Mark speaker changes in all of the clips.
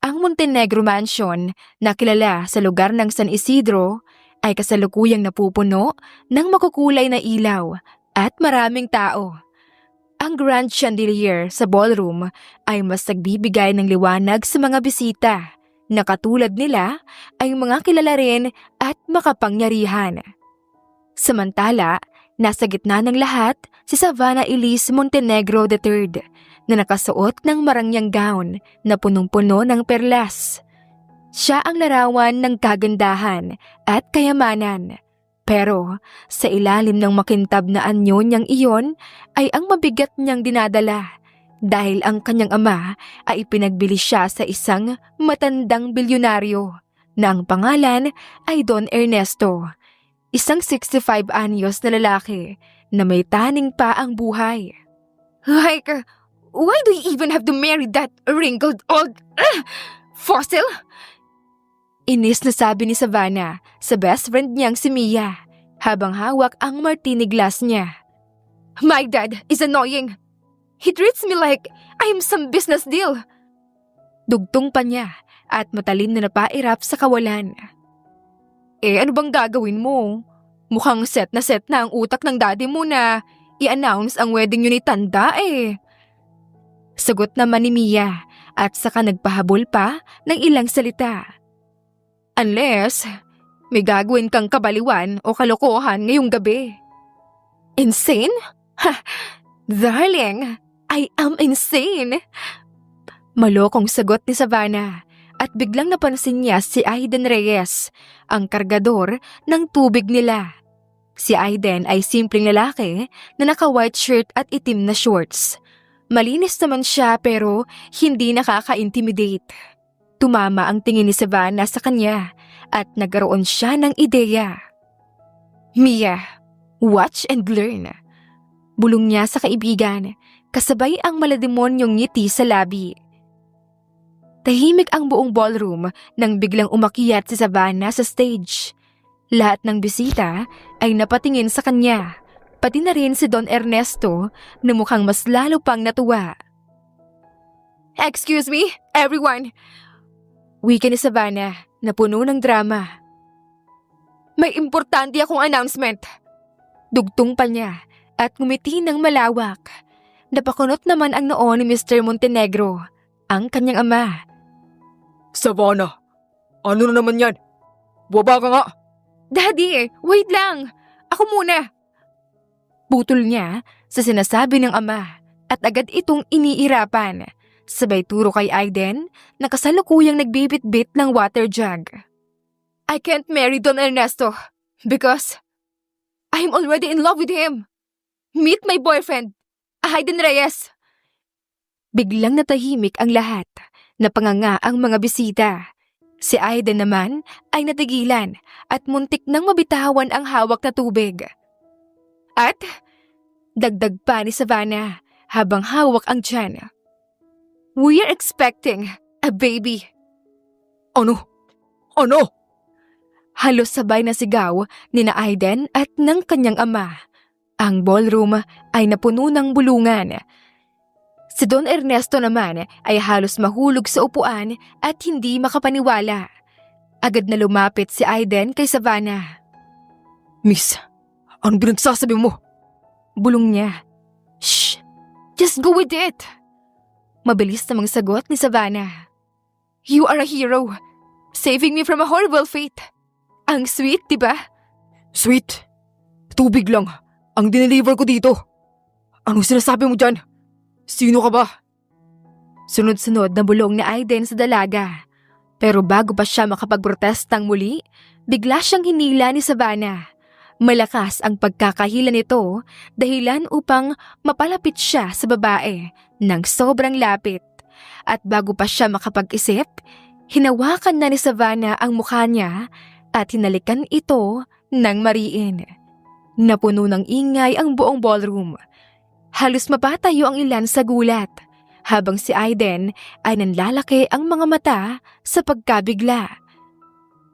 Speaker 1: Ang Montenegro Mansion, na kilala sa lugar ng San Isidro, ay kasalukuyang napupuno ng makukulay na ilaw at maraming tao. Ang grand chandelier sa ballroom ay mas nagbibigay ng liwanag sa mga bisita na katulad nila ay mga kilala rin at makapangyarihan. Samantala, nasa gitna ng lahat si Savannah Elise Montenegro III na nakasuot ng marangyang gown na punong-puno ng perlas. Siya ang larawan ng kagandahan at kayamanan. Pero sa ilalim ng makintab na anyo niyang iyon ay ang mabigat niyang dinadala dahil ang kanyang ama ay ipinagbili siya sa isang matandang bilyonaryo na ang pangalan ay Don Ernesto, isang 65 anyos na lalaki na may taning pa ang buhay. Like, why do you even have to marry that wrinkled old fossil? Inis na sabi ni Savannah sa best friend niyang si Mia habang hawak ang martini glass niya. My dad is annoying. He treats me like I'm some business deal. Dugtong pa niya at matalim na napairap sa kawalan. Ano bang gagawin mo? Mukhang set na ang utak ng daddy mo na i-announce ang wedding niyo ni Tanda Sagot naman ni Mia at saka nagpahabol pa ng ilang salita. Unless may gagawin kang kabaliwan o kalokohan ngayong gabi. Insane? Ha! Darling, I am insane! Malokong sagot ni Savannah at biglang napansin niya si Aiden Reyes, ang kargador ng tubig nila. Si Aiden ay simpleng lalaki na naka-white shirt at itim na shorts. Malinis naman siya pero hindi nakaka-intimidate. Tumama ang tingin ni Savannah sa kanya at nagkaroon siya ng ideya. Mia, watch and learn. Bulong niya sa kaibigan, kasabay ang malademonyong ngiti sa labi. Tahimik ang buong ballroom nang biglang umakyat si Savannah sa stage. Lahat ng bisita ay napatingin sa kanya, pati na rin si Don Ernesto na mukhang mas lalo pang natuwa. Excuse me, everyone! Wika ni Savannah na puno ng drama. May importante akong announcement. Dugtong pa niya at ngumiti ng malawak. Napakunot naman ang noo ni Mr. Montenegro, ang kanyang ama.
Speaker 2: Savannah, ano na naman yan? Baba ka nga!
Speaker 1: Daddy, wait lang! Ako muna! Putol niya sa sinasabi ng ama at agad itong iniirapan. Sabay turo kay Aiden na kasalukuyang nagbibit-bit ng water jug. I can't marry Don Ernesto because I'm already in love with him. Meet my boyfriend, Aiden Reyes. Biglang natahimik ang lahat, napanganga ang mga bisita. Si Aiden naman ay natigilan at muntik nang mabitawan ang hawak na tubig. At dagdag pa ni Savannah habang hawak ang tiyan. We are expecting a baby.
Speaker 2: Ano? Ano?
Speaker 1: Halos sabay na sigaw ni na Aiden at ng kanyang ama. Ang ballroom ay napuno ng bulungan. Si Don Ernesto naman ay halos mahulog sa upuan at hindi makapaniwala. Agad na lumapit si Aiden kay Savannah.
Speaker 2: Miss, anong pinagsasabi mo?
Speaker 1: Bulong niya. Shh! Just go with it! Mabilis namang sagot ni Savannah. You are a hero, saving me from a horrible fate. Ang sweet, diba?
Speaker 2: Sweet? Tubig lang ang dineliver ko dito. Anong sinasabi mo dyan? Sino ka ba?
Speaker 1: Sunod-sunod na bulong ni Aiden sa dalaga. Pero bago pa siya makapagprotestang muli, bigla siyang hinila ni Savannah. Malakas ang pagkakahila nito dahilan upang mapalapit siya sa babae ng sobrang lapit. At bago pa siya makapag-isip, hinawakan na ni Savannah ang mukha niya at hinalikan ito ng mariin. Napuno ng ingay ang buong ballroom. Halos mapatayo ang ilan sa gulat, habang si Aiden ay nanlalaki ang mga mata sa pagkabigla.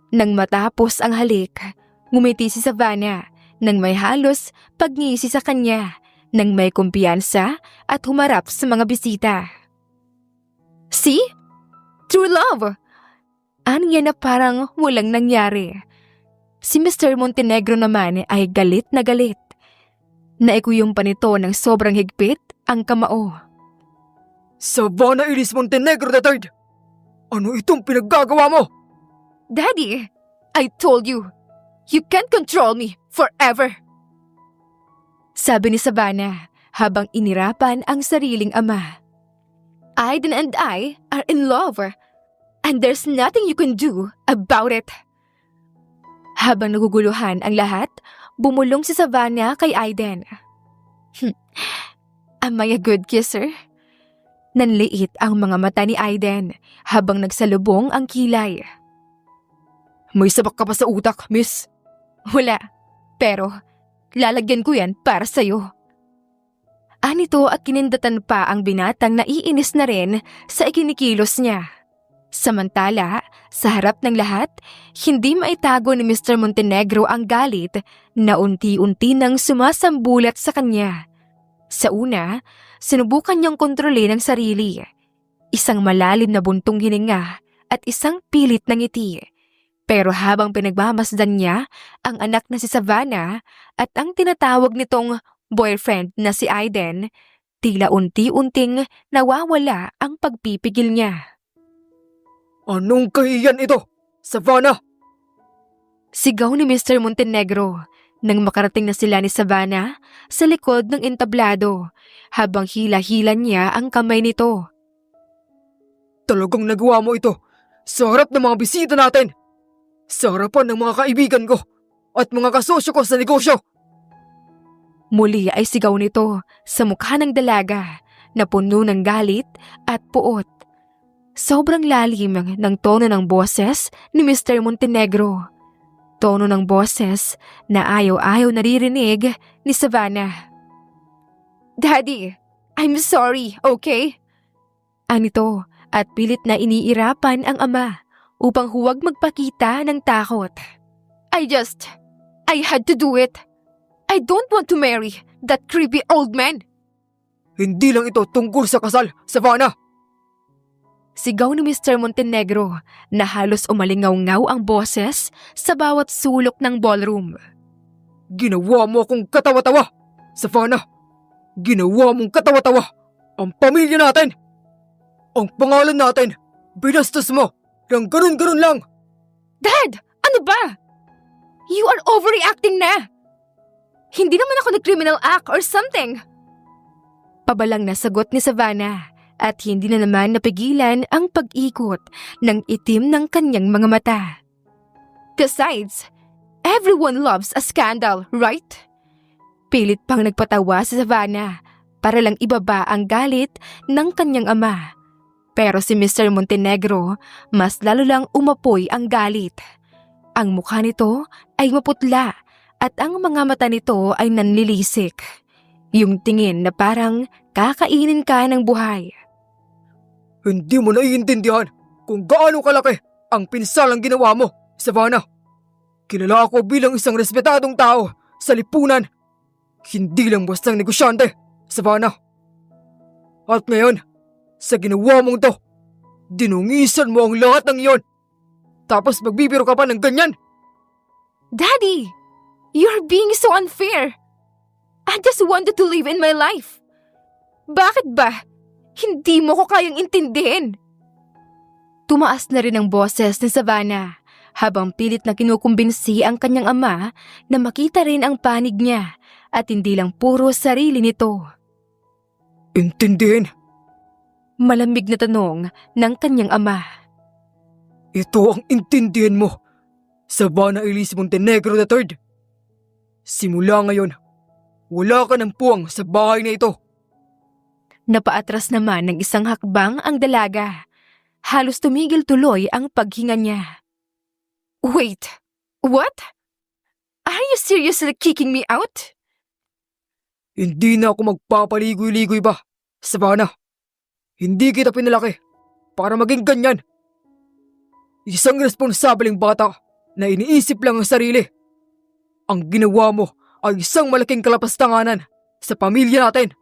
Speaker 1: Nang matapos ang halik, ngumiti si Savannah nang may halos pagngisi sa kanya, nang may kumpiyansa at humarap sa mga bisita. See? True love! Anya na parang walang nangyari. Si Mr. Montenegro naman ay galit na galit. Naikuyong pa nito ng sobrang higpit ang kamao.
Speaker 2: Savannah Elise Montenegro III! Ano itong pinaggagawa mo?
Speaker 1: Daddy, I told you, you can't control me forever. Sabi ni Savannah habang inirapan ang sariling ama. Aiden and I are in love, and there's nothing you can do about it. Habang naguguluhan ang lahat, bumulong si Savannah kay Aiden. Am I a good kisser? Nanliit ang mga mata ni Aiden habang nagsalubong ang kilay.
Speaker 2: May sabak ka pa sa utak, miss.
Speaker 1: Wala, pero lalagyan ko yan para sa'yo. Anito at kinindatan pa ang binatang naiinis na rin sa ikinikilos niya. Samantala, sa harap ng lahat, hindi maitago ni Mr. Montenegro ang galit na unti-unti nang sumasambulat sa kanya. Sa una, sinubukan niyang kontrolin ang sarili. Isang malalim na buntong hininga at isang pilit na ngiti. Pero habang pinagmamasdan niya ang anak na si Savannah at ang tinatawag nitong boyfriend na si Aiden, tila unti-unting nawawala ang pagpipigil niya.
Speaker 2: Anong kahiyan ito, Savannah?
Speaker 1: Sigaw ni Mr. Montenegro nang makarating na sila ni Savannah sa likod ng entablado habang hila-hila niya ang kamay nito.
Speaker 2: Talagang nagawa mo ito sa harap ng mga bisita natin, sa harapan ng mga kaibigan ko at mga kasosyo ko sa negosyo.
Speaker 1: Muli ay sigaw nito sa mukha ng dalaga na puno ng galit at puot. Sobrang lalim ng tono ng boses ni Mr. Montenegro. Tono ng boses na ayaw-ayaw naririnig ni Savannah. Daddy, I'm sorry, okay? Anito at pilit na iniirapan ang ama upang huwag magpakita ng takot. I had to do it. I don't want to marry that creepy old man.
Speaker 2: Hindi lang ito tungkol sa kasal, Savannah.
Speaker 1: Sigaw ni Mr. Montenegro na halos umalingaw-ngaw ang boses sa bawat sulok ng ballroom.
Speaker 2: Ginawa mo akong katawa-tawa, Savannah. Ginawa mong katawa-tawa ang pamilya natin. Ang pangalan natin, binastos mo ng ganun-ganun lang.
Speaker 1: Dad, ano ba? You are overreacting na. Hindi naman ako nag-criminal act or something. Pabalang na sagot ni Savannah at hindi na naman napigilan ang pag-ikot ng itim ng kanyang mga mata. Besides, everyone loves a scandal, right? Pilit pang nagpatawa si Savannah para lang ibaba ang galit ng kanyang ama. Pero si Mr. Montenegro mas lalo lang umapoy ang galit. Ang mukha nito ay maputla at ang mga mata nito ay nanlilisik. Yung tingin na parang kakainin ka ng buhay.
Speaker 2: Hindi mo naiintindihan kung gaano kalaki ang pinsalang ginawa mo, Savannah. Kilala ako bilang isang respetadong tao sa lipunan. Hindi lang bastang negosyante, Savannah. At ngayon, sa ginawa mong to, dinungisan mo ang lahat ng iyon. Tapos magbibiro ka pa ng ganyan?
Speaker 1: Daddy, you're being so unfair. I just wanted to live in my life. Bakit ba? Hindi mo ko kayang intindihin. Tumaas na rin ang boses ni Savannah habang pilit na kinukumbinsi ang kanyang ama na makita rin ang panig niya at hindi lang puro sarili nito.
Speaker 2: Intindihin?
Speaker 1: Malamig na tanong ng kanyang ama.
Speaker 2: Ito ang intindihin mo, Savannah Elise Montenegro III. Simula ngayon, wala ka ng puwang sa bahay na ito.
Speaker 1: Napaatras naman ng isang hakbang ang dalaga. Halos tumigil tuloy ang paghinga niya. Wait, what? Are you seriously kicking me out?
Speaker 2: Hindi na ako magpapaligoy-ligoy ba, Savannah? Hindi kita pinalaki para maging ganyan. Isang responsableng bata na iniisip lang ang sarili. Ang ginawa mo ay isang malaking kalapastanganan sa pamilya natin.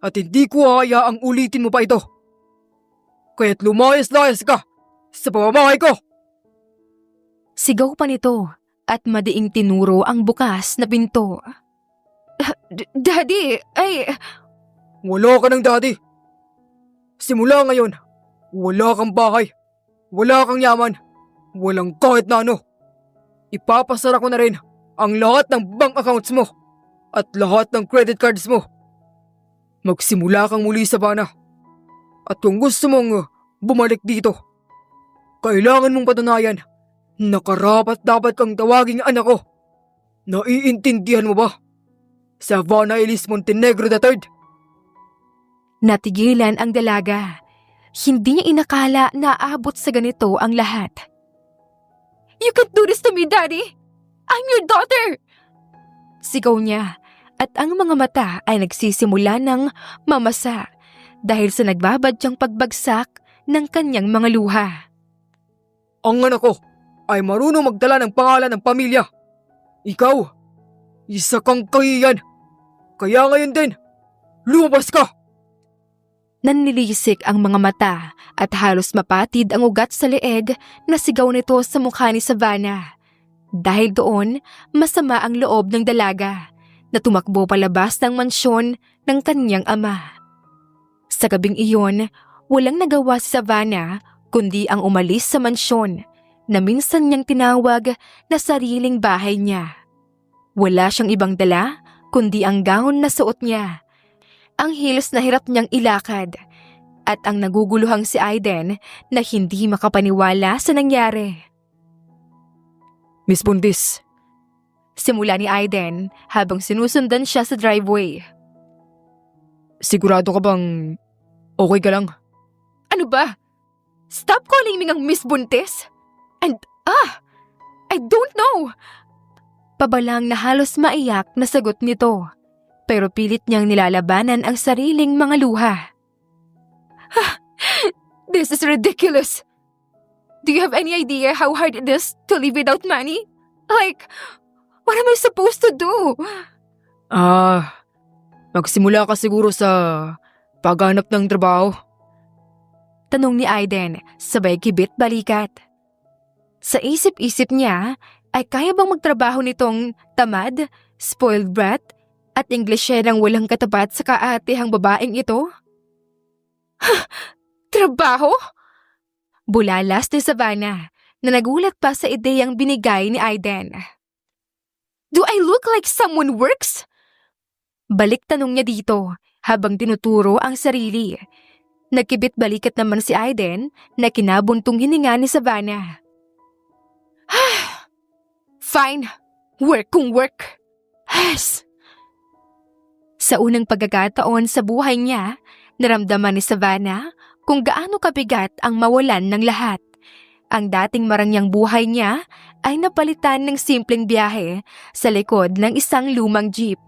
Speaker 2: At hindi ko hahayaang ulitin mo pa ito. Kaya't lumayas-layas ka sa pamamahay ko!
Speaker 1: Sigaw pa nito at madiing tinuro ang bukas na pinto. Daddy, ay...
Speaker 2: Wala ka ng daddy. Simula ngayon, wala kang bahay, wala kang yaman, walang kahit na ano. Ipapasara ko na rin ang lahat ng bank accounts mo at lahat ng credit cards mo. Magsimula kang muli sa Savannah. At kung gusto mong bumalik dito, kailangan mong patunayan na karapat-dapat kang tawaging anak ko. Naiintindihan mo ba? Savannah Elise Montenegro III.
Speaker 1: Natigilan ang dalaga. Hindi niya inakala na aabot sa ganito ang lahat. You can't do this to me, Daddy! I'm your daughter! Sigaw niya at ang mga mata ay nagsisimula ng mamasa dahil sa nagbabadyang pagbagsak ng kanyang mga luha.
Speaker 2: Ang anak ko ay marunong magdala ng pangalan ng pamilya. Ikaw, isa kang kahiyan. Kaya ngayon din, lumabas ka!
Speaker 1: Nanlilisik ang mga mata at halos mapatid ang ugat sa leeg na sigaw nito sa mukha ni Savannah. Dahil doon, masama ang loob ng dalaga na tumakbo palabas ng mansyon ng kanyang ama. Sa gabing iyon, walang nagawa si Savannah kundi ang umalis sa mansyon na minsan niyang tinawag na sariling bahay niya. Wala siyang ibang dala kundi ang gown na suot niya. Ang heels na hirap niyang ilakad at ang naguguluhang si Aiden na hindi makapaniwala sa nangyari.
Speaker 2: Miss Buntis.
Speaker 1: Simula ni Aiden habang sinusundan siya sa driveway.
Speaker 2: Sigurado ka bang okay ka lang?
Speaker 1: Ano ba? Stop calling me ng Miss Buntis? And I don't know. Pabalang na halos maiyak na sagot nito. Pero pilit niyang nilalabanan ang sariling mga luha. This is ridiculous. Do you have any idea how hard it is to live without money? Like, what am I supposed to do?
Speaker 2: Magsimula ka siguro sa paghanap ng trabaho.
Speaker 1: Tanong ni Aiden, sabay kibit balikat. Sa isip-isip niya, ay kaya bang magtrabaho nitong tamad, spoiled brat, at Inglesyerang walang katapat sa kaatihang babaeng ito? Trabaho? Bulalas ni Savannah na nagulat pa sa ideyang binigay ni Aiden. Do I look like someone works? Balik tanong niya dito habang tinuturo ang sarili. Nagkibit balikat naman si Aiden na kinabuntong hininga ni Savannah. Fine, work kung work. Yes. Sa unang pagkakataon sa buhay niya, naramdaman ni Savannah kung gaano kabigat ang mawalan ng lahat. Ang dating marangyang buhay niya ay napalitan ng simpleng biyahe sa likod ng isang lumang jeep.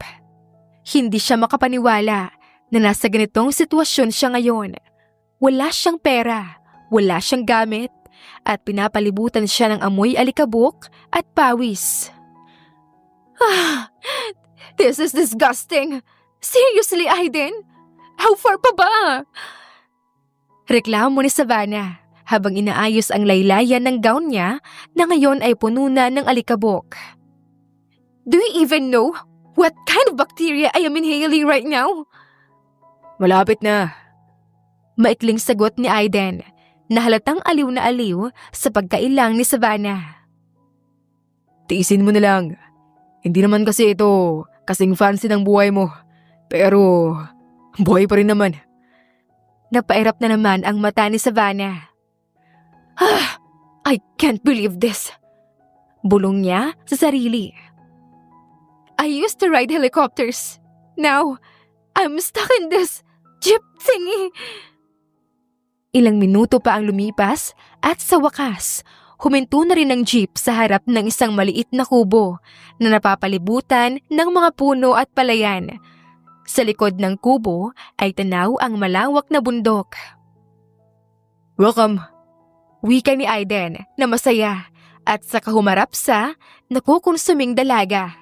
Speaker 1: Hindi siya makapaniwala na nasa ganitong sitwasyon siya ngayon. Wala siyang pera, wala siyang gamit, at pinapalibutan siya ng amoy alikabok at pawis. This is disgusting! Seriously, Aiden? How far pa ba? Reklamo ni Savannah habang inaayos ang laylayan ng gown niya na ngayon ay puno na ng alikabok. Do you even know what kind of bacteria I am inhaling right now?
Speaker 2: Malapit na.
Speaker 1: Maikling sagot ni Aiden na halatang aliw na aliw sa pagkailang ni Savannah.
Speaker 2: Tiisin mo na lang. Hindi naman kasi ito kasing fancy ng buhay mo. Pero buhay pa rin naman.
Speaker 1: Napairap na naman ang mata ni Savannah. I can't believe this. Bulong niya sa sarili. I used to ride helicopters. Now, I'm stuck in this jeep thingy. Ilang minuto pa ang lumipas at sa wakas, huminto na rin ang jeep sa harap ng isang maliit na kubo na napapalibutan ng mga puno at palayan. Sa likod ng kubo ay tanaw ang malawak na bundok.
Speaker 2: Welcome.
Speaker 1: Wika ni Aiden na masaya at saka humarap sa nakukonsuming dalaga.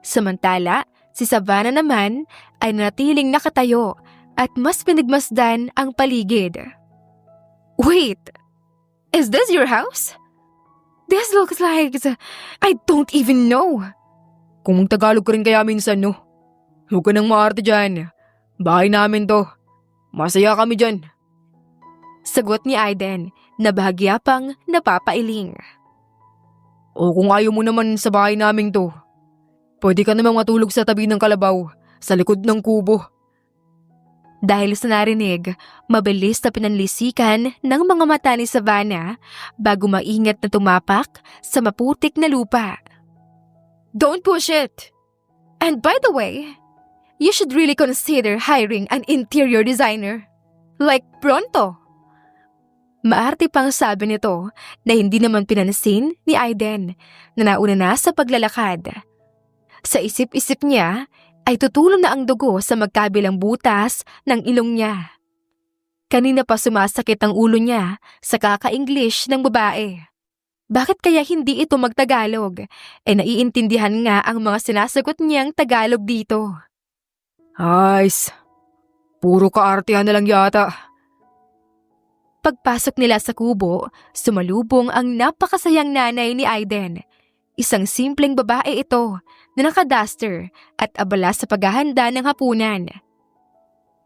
Speaker 1: Samantala, si Savannah naman ay nanatiling nakatayo at mas pinagmasdan ang paligid. Wait! Is this your house? This looks like... I don't even know.
Speaker 2: Kung Tagalog ka rin kaya minsan, no? Huwag ka nang maarte dyan. Bahay namin to. Masaya kami dyan.
Speaker 1: Sagot ni Aiden na bahagya pang napapailing.
Speaker 2: O kung ayaw mo naman sa bahay namin to, pwede ka namang matulog sa tabi ng kalabaw, sa likod ng kubo.
Speaker 1: Dahil sa narinig, mabilis na pinanlisikan ng mga mata ni Savannah bago maingat na tumapak sa maputik na lupa. Don't push it! And by the way, you should really consider hiring an interior designer. Like pronto. Maarte pang sabi nito na hindi naman pinansin ni Aiden na nauna na sa paglalakad. Sa isip-isip niya ay tutulong na ang dugo sa magkabilang butas ng ilong niya. Kanina pa sumasakit ang ulo niya sa kaka-English ng babae. Bakit kaya hindi ito magtagalog? Naiintindihan nga ang mga sinasagot niyang Tagalog dito.
Speaker 2: Ayos. Puro kaartehan na lang yata.
Speaker 1: Pagpasok nila sa kubo, sumalubong ang napakasayang nanay ni Aiden. Isang simpleng babae ito na naka-duster at abala sa paghahanda ng hapunan.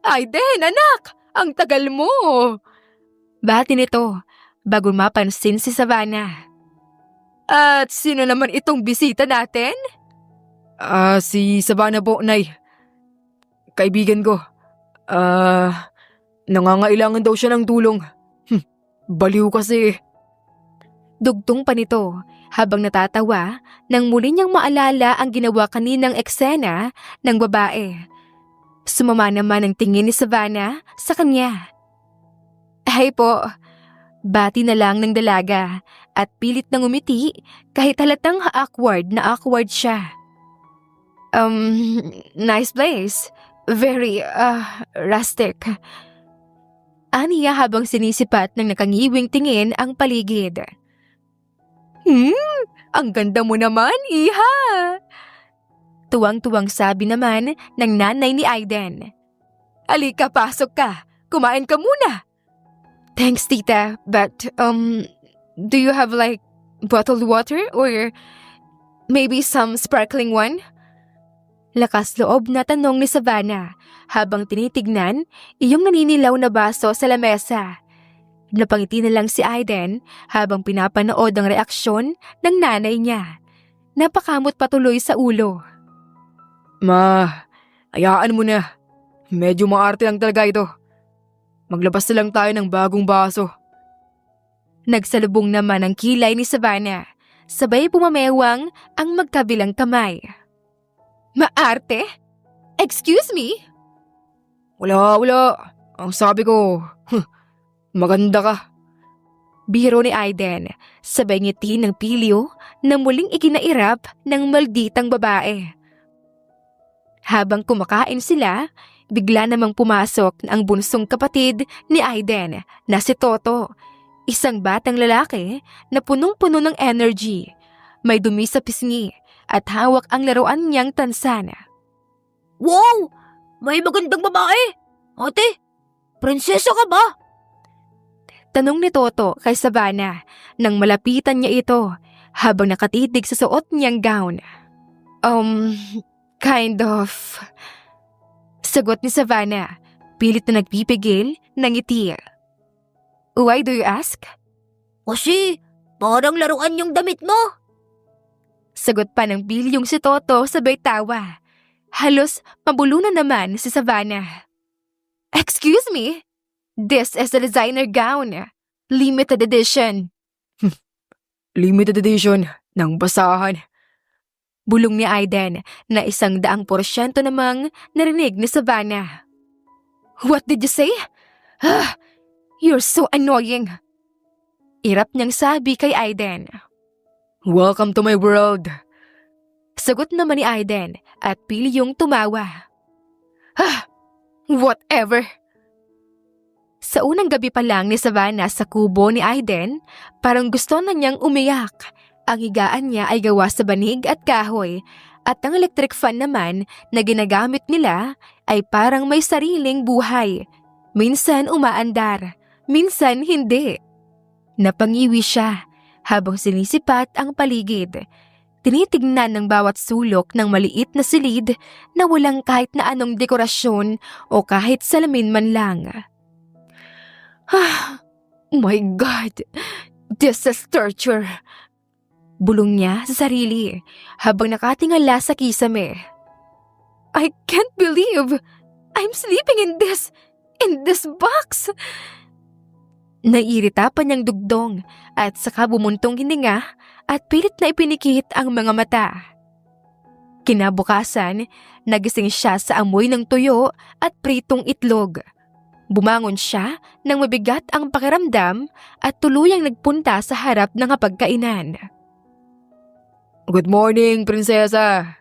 Speaker 1: Aiden, anak! Ang tagal mo! Bati nito bago mapansin si Savannah. At sino naman itong bisita natin?
Speaker 2: Si Savannah po, Nay. Kaibigan ko. Nangangailangan daw siya ng tulong. Baliw kasi.
Speaker 1: Dugtong pa nito habang natatawa nang muli niyang maalala ang ginawa kaninang eksena ng babae. Sumama naman ang tingin ni Savannah sa kanya. Ay po, bati na lang ng dalaga at pilit na ngumiti kahit halatang awkward na awkward siya. Nice place. Very, rustic. Aniya habang sinisipat ng nakangiwing tingin ang paligid. Ang ganda mo naman, iha! Tuwang-tuwang sabi naman ng nanay ni Aiden. Alika, pasok ka. Kumain ka muna. Thanks, tita. But, do you have like bottled water or maybe some sparkling one? Lakas loob na tanong ni Savannah habang tinitignan iyong naninilaw na baso sa lamesa. Napangiti na lang si Aiden habang pinapanood ang reaksyon ng nanay niya. Napakamot patuloy sa ulo.
Speaker 2: Ma, hayaan mo na. Medyo maarte lang talaga ito. Maglabas na lang tayo ng bagong baso.
Speaker 1: Nagsalubong naman ang kilay ni Savannah. Sabay pumamewang ang magkabilang kamay. Maarte? Excuse me?
Speaker 2: Wala. Ang sabi ko, maganda ka.
Speaker 1: Biro ni Aiden, sabay ngiti ng pilyo na muling ikinairap ng malditang babae. Habang kumakain sila, bigla namang pumasok ang bunsong kapatid ni Aiden na si Toto. Isang batang lalaki na punong-puno ng energy. May dumi sa pisngi at hawak ang laruan niyang tansan.
Speaker 3: Wow! May magandang babae! Ate, prinsesa ka ba?
Speaker 1: Tanong ni Toto kay Savannah nang malapitan niya ito habang nakatitig sa suot niyang gown. Kind of. Sagot ni Savannah, pilit na nagpipigil ng ngiti. Why do you ask?
Speaker 3: Kasi parang laruan yung damit mo.
Speaker 1: Sagot pa ng bilyong si Toto sabay tawa. Halos mabulunan naman si Savannah. Excuse me? This is a designer gown. Limited edition.
Speaker 2: Limited edition ng basahan.
Speaker 1: Bulong ni Aiden na 100% namang narinig ni Savannah. What did you say? You're so annoying. Irap niyang sabi kay Aiden.
Speaker 2: Welcome to my world.
Speaker 1: Sagot naman ni Aiden at pilyong tumawa. Whatever. Sa unang gabi pa lang ni Savannah sa kubo ni Aiden, parang gusto na niyang umiyak. Ang higaan niya ay gawa sa banig at kahoy at ang electric fan naman na ginagamit nila ay parang may sariling buhay. Minsan umaandar, minsan hindi. Napangiwi siya habang sinisipat ang paligid. Tinitignan ng bawat sulok ng maliit na silid na walang kahit na anong dekorasyon o kahit salamin man lang. My God! This is torture! Bulong niya sa sarili habang nakatingala sa kisame. I can't believe I'm sleeping in this box! Naiirita pa niyang dugdong at saka bumuntong hininga at pilit na ipinikit ang mga mata. Kinabukasan, nagising siya sa amoy ng tuyo at pritong itlog. Bumangon siya nang mabigat ang pakiramdam at tuluyang nagpunta sa harap ng hapagkainan.
Speaker 2: Good morning, prinsesa.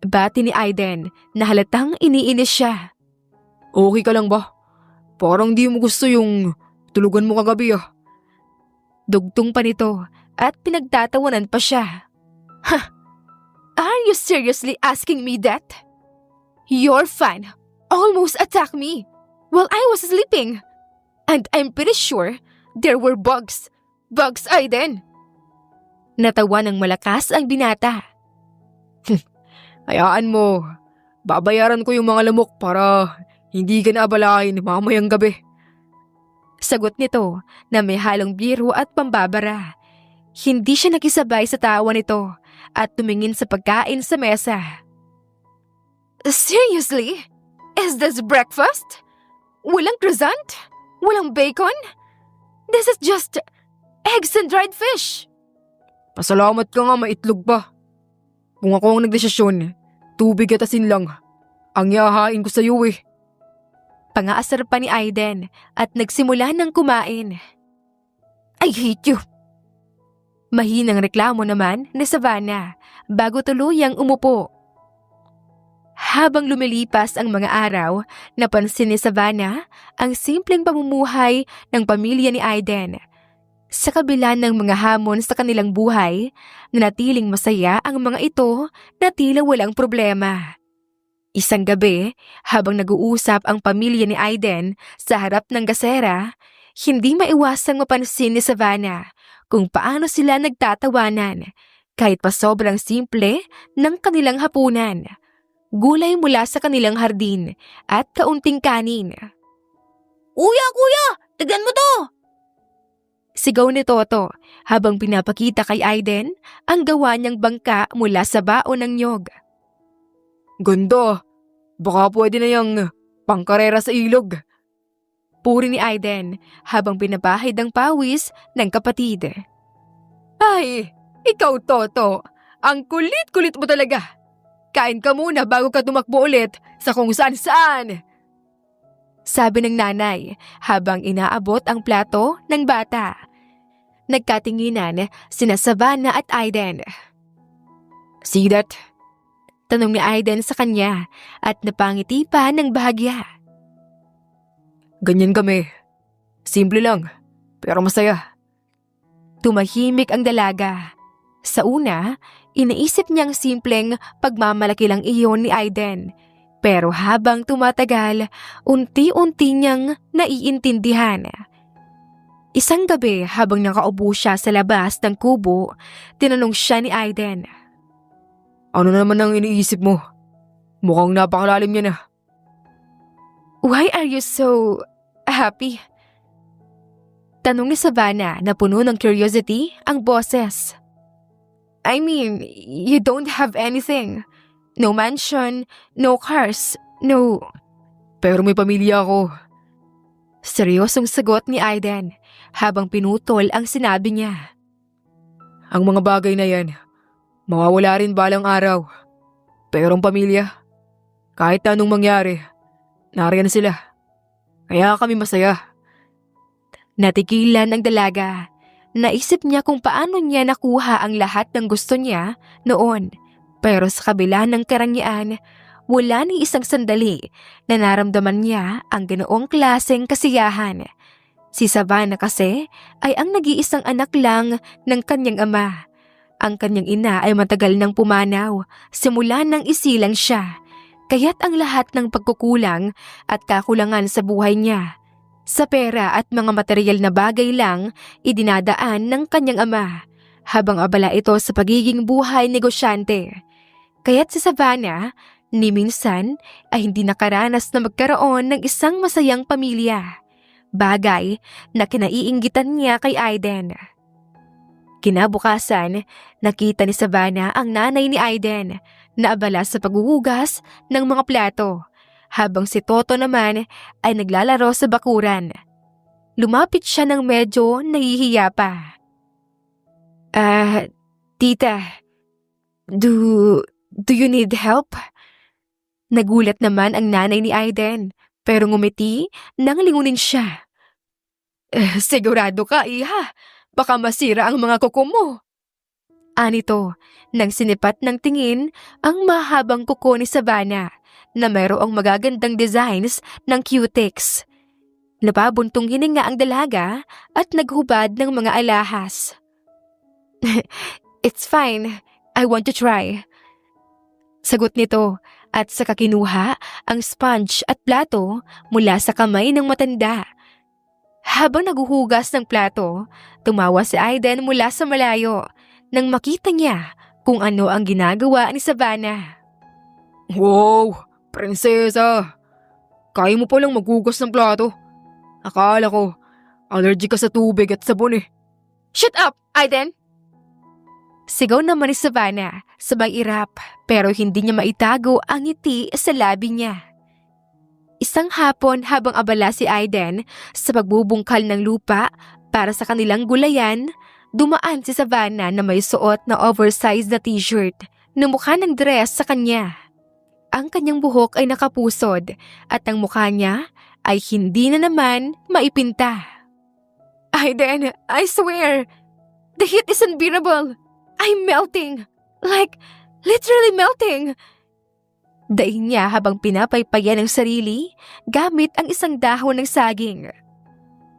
Speaker 1: Bati ni Aiden na halatang iniinis siya.
Speaker 2: Okay ka lang ba? Parang di mo gusto yung tulugan mo kagabi ah.
Speaker 1: Dugtong pa nito at pinagtatawanan pa siya. Are you seriously asking me that? Your fan almost attacked me while I was sleeping. And I'm pretty sure there were bugs. Bugs, Aiden. Natawa ng malakas ang binata.
Speaker 2: Hayaan mo. Babayaran ko yung mga lamok para hindi ka naabalain mamayang gabi.
Speaker 1: Sagot nito na may halong biro at pambabara. Hindi siya nakisabay sa tawa nito at tumingin sa pagkain sa mesa. Seriously? Is this breakfast? Walang croissant? Walang bacon? This is just eggs and dried fish.
Speaker 2: Pasalamat ka nga maitlog pa. Kung ako ang nagdesisyon, tubig at asin lang. Ang iahain ko sa iyo eh.
Speaker 1: Pangaasar pa ni Aiden at nagsimula ng kumain. I hate you. Mahinang reklamo naman ni Savannah bago tuluyang umupo. Habang lumilipas ang mga araw, napansin ni Savannah ang simpleng pamumuhay ng pamilya ni Aiden. Sa kabila ng mga hamon sa kanilang buhay, nanatiling masaya ang mga ito na tila walang problema. Isang gabi, habang nag-uusap ang pamilya ni Aiden sa harap ng gasera, hindi maiwasang mapansin ni Savannah kung paano sila nagtatawanan kahit pa sobrang simple ng kanilang hapunan. Gulay mula sa kanilang hardin at kaunting kanin.
Speaker 3: Kuya! Tignan mo to!
Speaker 1: Sigaw ni Toto habang pinapakita kay Aiden ang gawa niyang bangka mula sa baon ng nyog.
Speaker 2: Ganda. Baka pwede na yung pangkarera sa ilog.
Speaker 1: Puri ni Aiden habang pinapahid ang pawis ng kapatid. Ay, ikaw Toto. Ang kulit-kulit mo talaga. Kain ka muna bago ka tumakbo ulit sa kung saan-saan. Sabi ng nanay habang inaabot ang plato ng bata. Nagkatinginan sina Savannah at Aiden.
Speaker 2: See that?
Speaker 1: Tanong ni Aiden sa kanya at napangiti pa ng bahagya.
Speaker 2: Ganyan kami. Simple lang, pero masaya.
Speaker 1: Tumahimik ang dalaga. Sa una, inaisip niyang simpleng pagmamalaki lang iyon ni Aiden. Pero habang tumatagal, unti-unti niyang naiintindihan. Isang gabi habang nakaupo siya sa labas ng kubo, tinanong siya ni Aiden.
Speaker 2: Ano naman ang iniisip mo? Mukhang napakalalim niya na.
Speaker 1: Why are you so happy? Tanong ni Savannah na puno ng curiosity ang boses. I mean, you don't have anything. No mansion, no cars, no...
Speaker 2: Pero may pamilya ako.
Speaker 1: Seryosong sagot ni Aiden habang pinutol ang sinabi niya.
Speaker 2: Ang mga bagay na yan, mawawala rin balang araw. Pero ang pamilya, kahit anong mangyari, nariyan sila. Kaya kami masaya.
Speaker 1: Natigilan ang dalaga. Naisip niya kung paano niya nakuha ang lahat ng gusto niya noon. Pero sa kabila ng karangyaan, wala ni isang sandali na naramdaman niya ang ganoong klaseng kasiyahan. Si Savannah kasi ay ang nag-iisang anak lang ng kanyang ama. Ang kanyang ina ay matagal nang pumanaw simula nang isilang siya. Kaya't ang lahat ng pagkukulang at kakulangan sa buhay niya Sa pera at mga materyal na bagay lang idinadaan ng kanyang ama habang abala ito sa pagiging buhay negosyante. Kaya't si Savannah ni minsan ay hindi nakaranas na magkaroon ng isang masayang pamilya. Bagay na kinaiinggitan niya kay Aiden. Kinabukasan, nakita ni Savannah ang nanay ni Aiden na abala sa paghuhugas ng mga plato, habang si Toto naman ay naglalaro sa bakuran. Lumapit siya ng medyo nahihiya pa. Tita, do you need help? Nagulat naman ang nanay ni Aiden, pero ngumiti nang lingunin siya. Sigurado ka, iha. Baka masira ang mga kuko mo. Anito, nang sinipat ng tingin ang mahabang kuko ni Savannah na mayroong magagandang designs ng cutics. Napabuntong hininga ang dalaga at naghubad ng mga alahas. It's fine. I want to try. Sagot nito at saka kinuha ang sponge at plato mula sa kamay ng matanda. Habang naguhugas ng plato, tumawa si Aiden mula sa malayo nang makita niya kung ano ang ginagawa ni Savannah.
Speaker 2: Wow, prinsesa! Kaya mo palang maghugas ng plato. Akala ko, allergic ka sa tubig at sabon eh.
Speaker 1: Shut up, Aiden! Sigaw naman ni Savannah, sabay irap, pero hindi niya maitago ang ngiti sa labi niya. Isang hapon habang abala si Aiden sa pagbubungkal ng lupa para sa kanilang gulayan, dumaan si Savannah na may suot na oversized na t-shirt na mukha ng dress sa kanya. Ang kanyang buhok ay nakapusod at ang mukha niya ay hindi na naman maipinta. Aiden, I swear, the heat is unbearable. I'm melting. Like, literally melting. Daing niya habang pinapaypayan ang sarili gamit ang isang dahon ng saging.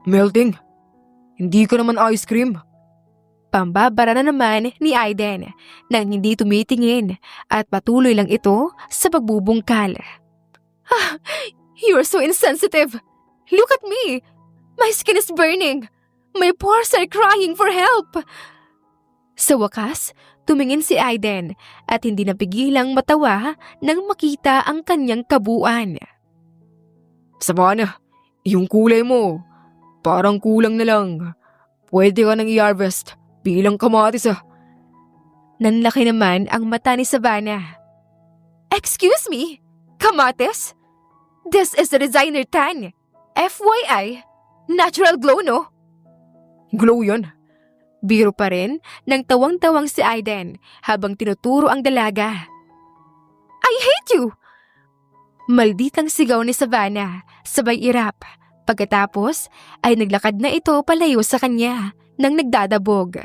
Speaker 2: Melting? Hindi ka naman ice cream.
Speaker 1: Pambabara na naman ni Aiden nang hindi tumitingin at patuloy lang ito sa pagbubungkal. You're so insensitive. Look at me. My skin is burning. My pores are crying for help. Sa wakas, tumingin si Aiden at hindi napigilang matawa nang makita ang kanyang kabuuan.
Speaker 2: Savannah, yung kulay mo, parang kulang na lang. Pwede ka nang i-harvest bilang kamatis ah.
Speaker 1: Nanlaki naman ang mata ni Savannah. Excuse me? Kamatis? This is a designer tan. FYI, natural glow no?
Speaker 2: Glow yan.
Speaker 1: Biro pa rin nang tawang-tawang si Aiden habang tinuturo ang dalaga. I hate you! Malditang sigaw ni Savannah, sabay irap. Pagkatapos ay naglakad na ito palayo sa kanya nang nagdadabog.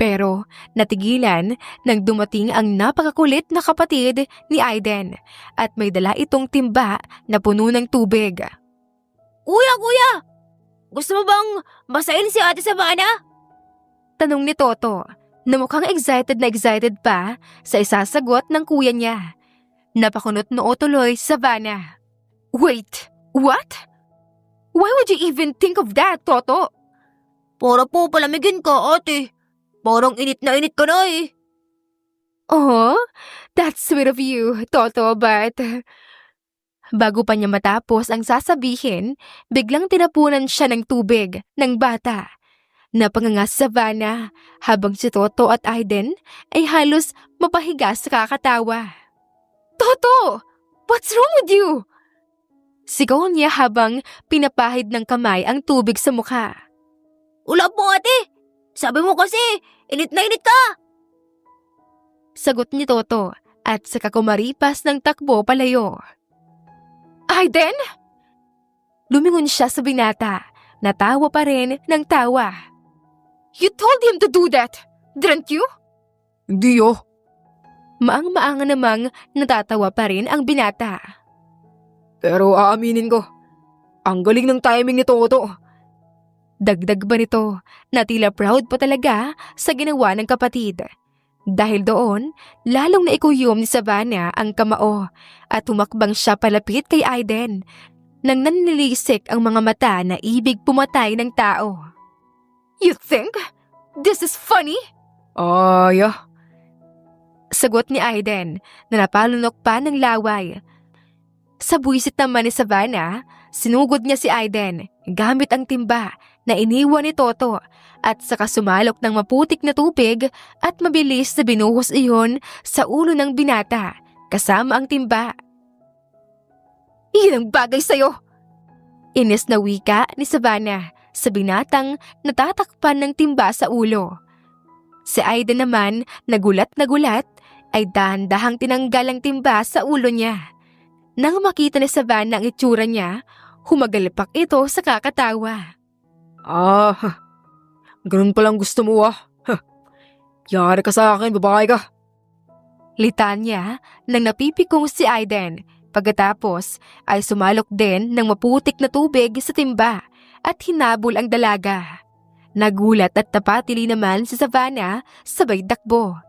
Speaker 1: Pero natigilan nang dumating ang napakakulit na kapatid ni Aiden at may dala itong timba na puno ng tubig.
Speaker 3: Kuya! Gusto mo bang basahin si Ate Savannah?
Speaker 1: Tanong ni Toto na mukhang excited pa sa isasagot ng kuya niya. Napakunot noo tuloy si Savannah. Wait, what? Why would you even think of that, Toto?
Speaker 3: Para po palamigin ka, ate. Parang init na ka na eh.
Speaker 1: Oh, that's sweet of you, Toto, but... Bago pa niya matapos ang sasabihin, biglang tinapunan siya ng tubig ng bata. Napangangas sa Savannah habang si Toto at Aiden ay halos mapahiga sa kakatawa. Toto! What's wrong with you? Sigaw niya habang pinapahid ng kamay ang tubig sa mukha.
Speaker 3: Wala po ate! Sabi mo kasi, init na init ka!
Speaker 1: Sagot ni Toto at saka kumaripas ng takbo palayo. Aiden? Lumingon siya sa binata, natawa pa rin ng tawa. You told him to do that, didn't you?
Speaker 2: Hindi oh.
Speaker 1: Maang-maanga namang natatawa pa rin ang binata.
Speaker 2: Pero aaminin ko, ang galing ng timing ni Toto.
Speaker 1: Dagdag ba nito na tila proud pa talaga sa ginawa ng kapatid. Dahil doon, lalong naikuyom ni Savannah ang kamao at humakbang siya palapit kay Aiden. nang nanlilisik ang mga mata na ibig pumatay ng tao. You think this is funny?
Speaker 2: Yeah.
Speaker 1: Sagot ni Aiden na napalunok pa ng laway. Sa buwisit naman ni Savannah, sinugod niya si Aiden gamit ang timba na iniwan ni Toto at saka sumalok ng maputik na tubig at mabilis na binuhos iyon sa ulo ng binata kasama ang timba. Iyan ang bagay sa'yo! Inis na wika ni Savannah sa binatang natatakpan ng timba sa ulo. Si Aiden naman, nagulat ay dahan-dahang tinanggal ang timba sa ulo niya. Nang makita ni Savannah ang itsura niya, humagalapak ito sa kakatawa.
Speaker 2: Ganun palang gusto mo Yari ka sa akin, babae ka.
Speaker 1: Litan niya nang napipikong si Aiden. Pagkatapos ay sumalok din ng maputik na tubig sa timba at hinabol ang dalaga. Nagulat at napatili naman si Savannah sabay takbo.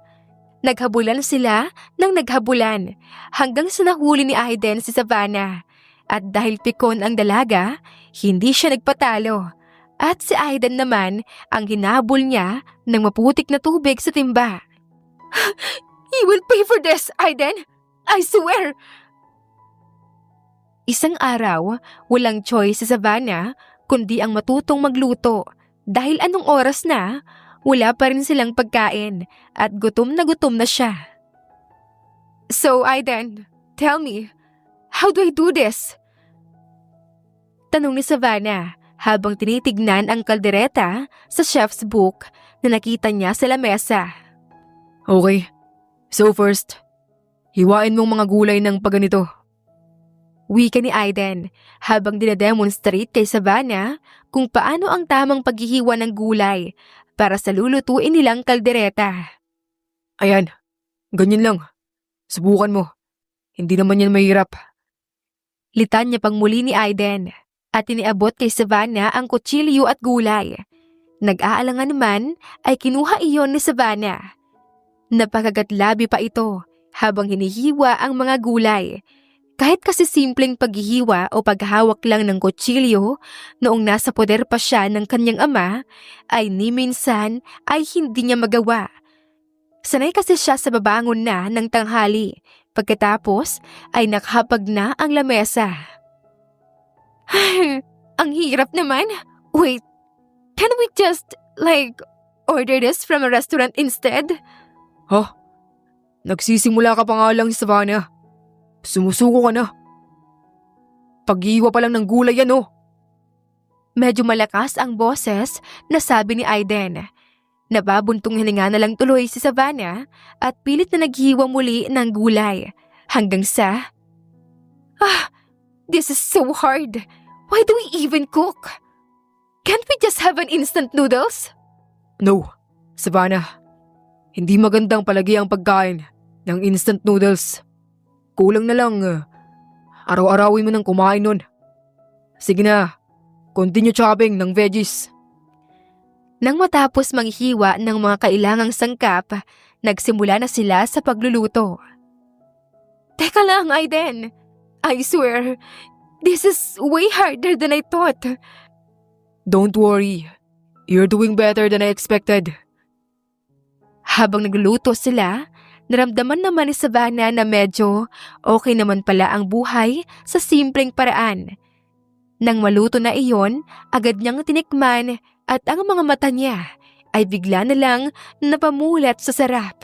Speaker 1: Naghabulan sila ng naghabulan hanggang sa nahuli ni Aiden si Savannah. At dahil pikon ang dalaga, hindi siya nagpatalo. At si Aiden naman ang hinabol niya ng maputik na tubig sa timba. You will pay for this, Aiden! I swear! Isang araw, walang choice si Savannah kundi ang matutong magluto dahil anong oras na, wala pa rin silang pagkain at gutom na siya. So Aiden, tell me, how do I do this? Tanong ni Savannah habang tinitignan ang kaldereta sa chef's book na nakita niya sa lamesa.
Speaker 2: Okay, so first, hiwain mong mga gulay ng pagganito.
Speaker 1: Wika ni Aiden habang dinademonstrate kay Savannah kung paano ang tamang paghihiwa ng gulay para sa lulutuin nilang kaldereta.
Speaker 2: Ayan, ganyan lang. Subukan mo. Hindi naman yan mahirap.
Speaker 1: Litan niya pang muli ni Aiden at iniabot kay Savannah ang kutsilyo at gulay. Nag-aalangan naman ay kinuha iyon ni Savannah. Napakagatlabi pa ito habang hinihiwa ang mga gulay. Kahit kasi simpleng paghihiwa o paghawak lang ng kutsilyo noong nasa poder pa siya ng kanyang ama, ay ni minsan ay hindi niya magawa. Sanay kasi siya sa babangon na ng tanghali, pagkatapos ay nakahapag na ang lamesa. Ang hirap naman. Wait, can we just, order this from a restaurant instead?
Speaker 2: Nagsisimula ka pa nga lang, Savannah. Sumusuko ka na. Paghihiwa pa lang ng gulay yan,
Speaker 1: Medyo malakas ang boses na sabi ni Aiden. Nababuntong hininga na lang tuloy si Savannah at pilit na naghiwa muli ng gulay. Hanggang sa, this is so hard. Why do we even cook? Can't we just have an instant noodles?
Speaker 2: No, Savannah. Hindi magandang palagi ang pagkain ng instant noodles. Kulang na lang, araw-arawin mo nang kumain nun. Sige na, continue chopping ng veggies.
Speaker 1: Nang matapos manghiwa ng mga kailangang sangkap, nagsimula na sila sa pagluluto. Teka lang, Aiden. I swear, this is way harder than I thought.
Speaker 2: Don't worry, you're doing better than I expected.
Speaker 1: Habang nagluluto sila, naramdaman naman ni Savannah na medyo okay naman pala ang buhay sa simpleng paraan. Nang maluto na iyon, agad niyang tinikman at ang mga mata niya ay bigla na lang napamulat sa sarap.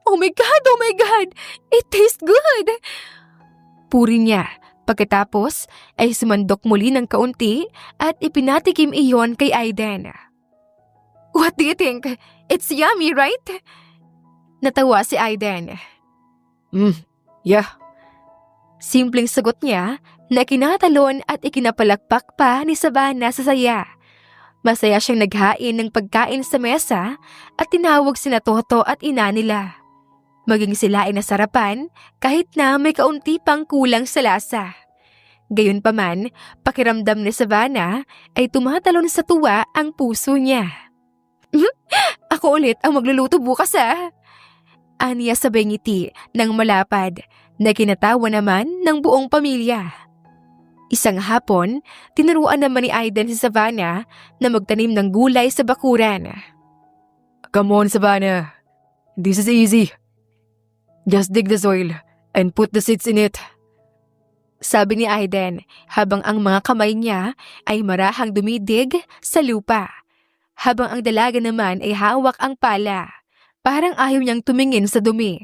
Speaker 1: Oh my God! It tastes good! Puri niya. Pagkatapos ay sumandok muli ng kaunti at ipinatikim iyon kay Aiden. What do you think? It's yummy, right? Natawa si Aiden.
Speaker 2: Yeah.
Speaker 1: Simpleng sagot niya na kinatalon at ikinapalakpak pa ni Savannah sa saya. Masaya siyang naghain ng pagkain sa mesa at tinawag sina Toto at ina nila. Maging sila ay nasarapan kahit na may kaunti pang kulang sa lasa. Gayunpaman, pakiramdam ni Savannah ay tumatalon sa tuwa ang puso niya. Ako ulit ang magluluto bukas Aniya sabay ngiti ng malapad na kinatawa naman ng buong pamilya. Isang hapon, tinuruan naman ni Aiden si Savannah na magtanim ng gulay sa bakuran.
Speaker 2: Come on, Savannah. This is easy. Just dig the soil and put the seeds in it.
Speaker 1: Sabi ni Aiden habang ang mga kamay niya ay marahang dumidig sa lupa. Habang ang dalaga naman ay hawak ang pala. Parang ayaw niyang tumingin sa dumi.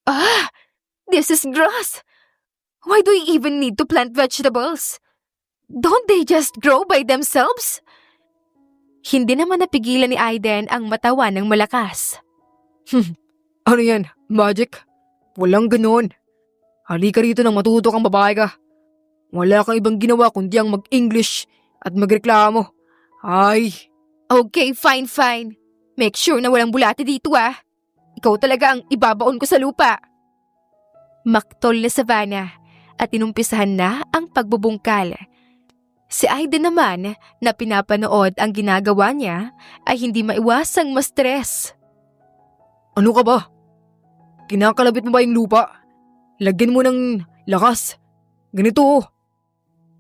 Speaker 1: Ah! This is gross! Why do you even need to plant vegetables? Don't they just grow by themselves? Hindi naman napigilan ni Aiden ang matawa ng malakas.
Speaker 2: Ano yan? Magic? Walang ganoon. Halika rito nang matuto kang babae ka. Wala kang ibang ginawa kundi ang mag-English at magreklamo. Ay!
Speaker 1: Okay, fine. Make sure na walang bulate dito ah. Ikaw talaga ang ibabaon ko sa lupa. Maktol na Savannah at inumpisahan na ang pagbubungkal. Si Aiden naman na pinapanood ang ginagawa niya ay hindi maiwasang ma-stress.
Speaker 2: Ano ka ba? Kinakalabit mo ba yung lupa? Lagyan mo ng lakas. Ganito oh.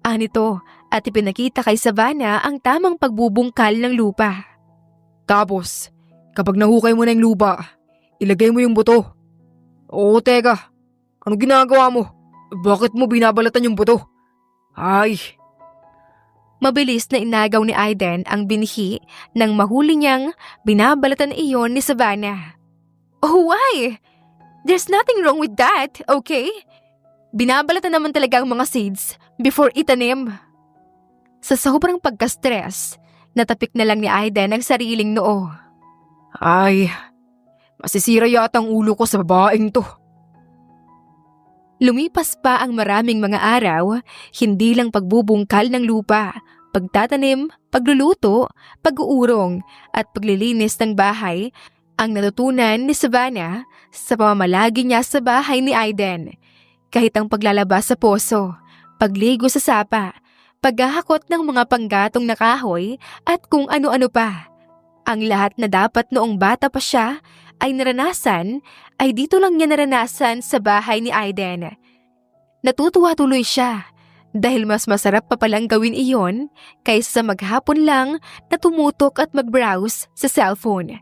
Speaker 1: Anito at ipinakita kay Savannah ang tamang pagbubungkal ng lupa.
Speaker 2: Tapos, kapag nahukay mo na yung lupa, ilagay mo yung buto. Oo, teka. Ano ginagawa mo? Bakit mo binabalatan yung buto? Ay!
Speaker 1: Mabilis na inagaw ni Aiden ang binhi nang mahuli niyang binabalatan iyon ni Savannah. Oh, why? There's nothing wrong with that, okay? Binabalatan naman talaga ang mga seeds before itanim. Sa sobrang pagka-stress, natapik na lang ni Aiden ang sariling noo.
Speaker 2: Ay! Masisira yata ang ulo ko sa babaeng to.
Speaker 1: Lumipas pa ang maraming mga araw, hindi lang pagbubungkal ng lupa, pagtatanim, pagluluto, pag-uurong at paglilinis ng bahay ang natutunan ni Savannah sa pamamalagi niya sa bahay ni Aiden. Kahit ang paglalabas sa poso, pagligo sa sapa, paghahakot ng mga panggatong na kahoy at kung ano-ano pa. Ang lahat na dapat noong bata pa siya ay naranasan ay dito lang niya naranasan sa bahay ni Aiden. Natutuwa tuloy siya dahil mas masarap pa palang gawin iyon kaysa maghapon lang na tumutok at mag-browse sa cellphone.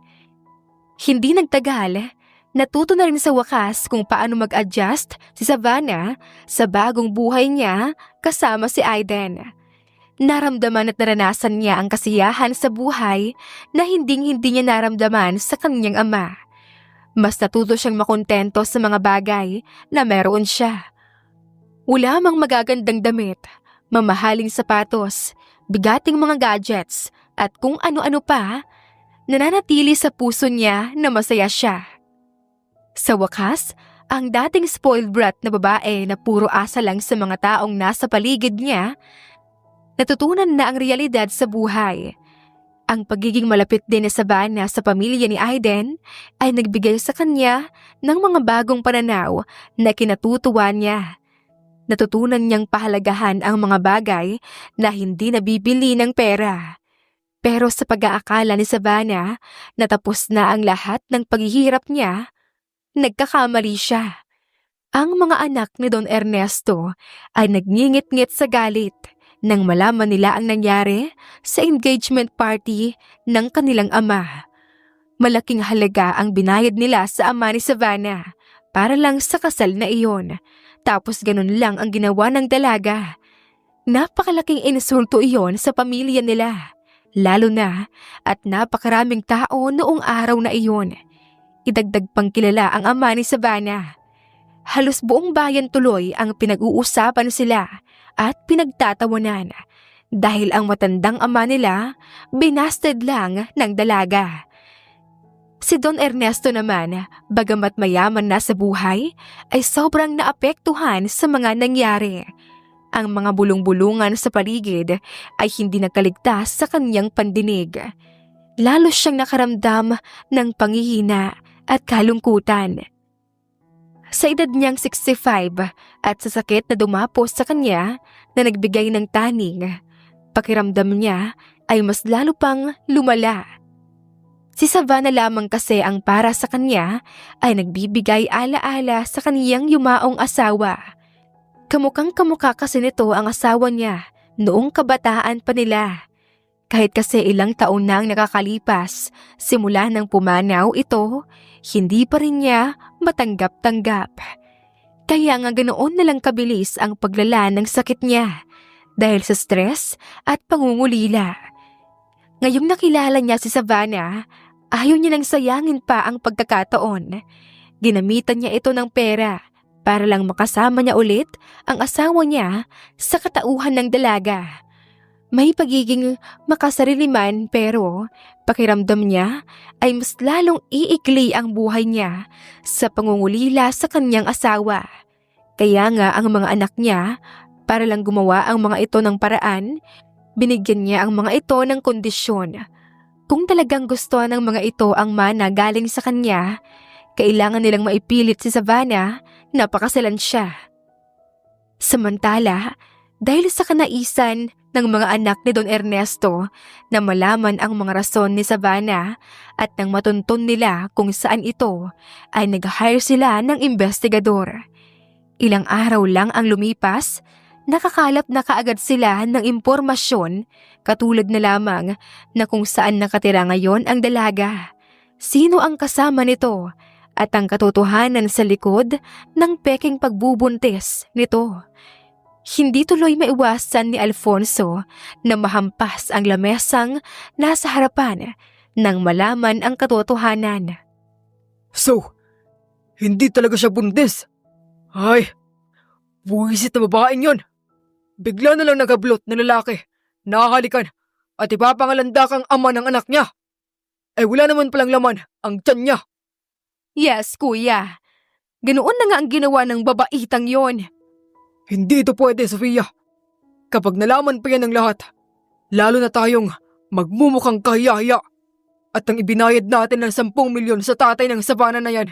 Speaker 1: Hindi nagtagal, natuto na rin sa wakas kung paano mag-adjust si Savannah sa bagong buhay niya kasama si Aiden. Naramdaman at naranasan niya ang kasiyahan sa buhay na hinding-hindi niya naramdaman sa kanyang ama. Mas natuto siyang makontento sa mga bagay na meron siya. Wala mang magagandang damit, mamahaling sapatos, bigating mga gadgets at kung ano-ano pa, nananatili sa puso niya na masaya siya. Sa wakas, ang dating spoiled brat na babae na puro asa lang sa mga taong nasa paligid niya, natutunan na ang realidad sa buhay. Ang pagiging malapit din ni Savannah sa pamilya ni Aiden ay nagbigay sa kanya ng mga bagong pananaw na kinatutuwa niya. Natutunan niyang pahalagahan ang mga bagay na hindi nabibili ng pera. Pero sa pag-aakala ni Savannah na tapos na ang lahat ng paghihirap niya, nagkakamali siya. Ang mga anak ni Don Ernesto ay nagngingit-ngit sa galit nang malaman nila ang nangyari sa engagement party ng kanilang ama. Malaking halaga ang binayad nila sa ama ni Savannah para lang sa kasal na iyon. Tapos ganun lang ang ginawa ng dalaga. Napakalaking insulto iyon sa pamilya nila. Lalo na at napakaraming tao noong araw na iyon. Idagdag pang kilala ang ama ni Savannah. Halos buong bayan tuloy ang pinag-uusapan sila at pinagtatawanan dahil ang matandang ama nila binasted lang ng dalaga. Si Don Ernesto naman, bagamat mayaman na sa buhay, ay sobrang naapektuhan sa mga nangyari. Ang mga bulong-bulungan sa paligid ay hindi nakaligtas sa kanyang pandinig. Lalo siyang nakaramdam ng panghihina at kalungkutan. Sa edad niyang 65 at sa sakit na dumapos sa kanya na nagbigay ng taning, pakiramdam niya ay mas lalo pang lumala. Si Savannah lamang kasi ang para sa kanya ay nagbibigay alaala sa kaniyang yumaong asawa. Kamukhang kamukha kasi nito ang asawa niya noong kabataan pa nila. Kahit kasi ilang taon na ang nakakalipas, simula nang pumanaw ito, hindi pa rin niya matanggap-tanggap. Kaya nga ganoon na lang kabilis ang paglala ng sakit niya dahil sa stress at pangungulila. Ngayong nakilala niya si Savannah, ayaw niya nang sayangin pa ang pagkakataon. Ginamitan niya ito ng pera para lang makasama niya ulit ang asawa niya sa katauhan ng dalaga. May pagiging makasarili man pero pakiramdam niya ay mas lalong iikli ang buhay niya sa pangungulila sa kanyang asawa. Kaya nga ang mga anak niya, para lang gumawa ang mga ito ng paraan, binigyan niya ang mga ito ng kondisyon. Kung talagang gusto ng mga ito ang mana galing sa kanya, kailangan nilang maipilit si Savannah na pakasalan siya. Samantala, dahil sa kanaisan ng mga anak ni Don Ernesto na malaman ang mga rason ni Savannah at nang matuntun nila kung saan ito, ay nag-hire sila ng investigador. Ilang araw lang ang lumipas, nakakalap na kaagad sila ng impormasyon katulad na lamang na kung saan nakatira ngayon ang dalaga, sino ang kasama nito at ang katotohanan sa likod ng peking pagbubuntis nito. Hindi tuloy maiwasan ni Alfonso na mahampas ang lamesang nasa harapan nang malaman ang katotohanan.
Speaker 2: So, hindi talaga siya buntis. Ay, buwisit na babaeng yon. Bigla na lang nagablot na lalaki, nakahalikan at ipapangalandak ang ama ng anak niya. Eh wala naman palang laman ang tiyan niya.
Speaker 1: Yes, kuya. Ganoon na nga ang ginawa ng babaitang yon.
Speaker 2: Hindi ito pwede, Sofia. Kapag nalaman pa yan ng lahat, lalo na tayong magmumukhang kahiya at ang ibinayad natin ng 10 milyon sa tatay ng Savannah na yan,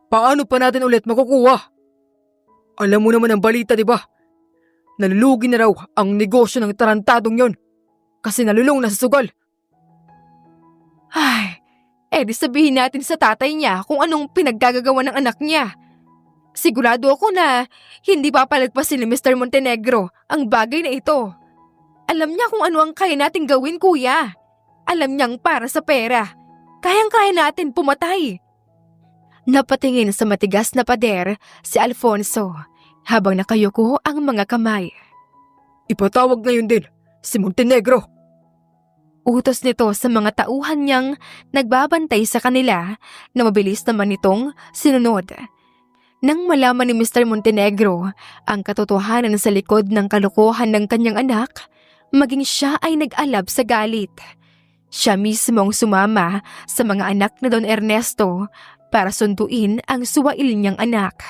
Speaker 2: paano pa natin ulit makukuha? Alam mo naman ang balita, di ba? Nalulugi na raw ang negosyo ng tarantadong yon kasi nalulong na sa sugal.
Speaker 1: Ay, di sabihin natin sa tatay niya kung anong pinaggagawa ng anak niya. Sigurado ako na hindi papalagpasin ni Mr. Montenegro ang bagay na ito. Alam niya kung ano ang kaya nating gawin, kuya. Alam niyang para sa pera, kayang-kaya natin pumatay. Napatingin sa matigas na pader si Alfonso habang nakayuko ang mga kamay.
Speaker 2: Ipatawag ngayon din si Montenegro.
Speaker 1: Utos nito sa mga tauhan niyang nagbabantay sa kanila na mabilis naman itong sinunod. Nang malaman ni Mr. Montenegro ang katotohanan sa likod ng kalokohan ng kanyang anak, maging siya ay nag-alab sa galit. Siya mismo ang sumama sa mga anak na Don Ernesto para sunduin ang suwail niyang anak.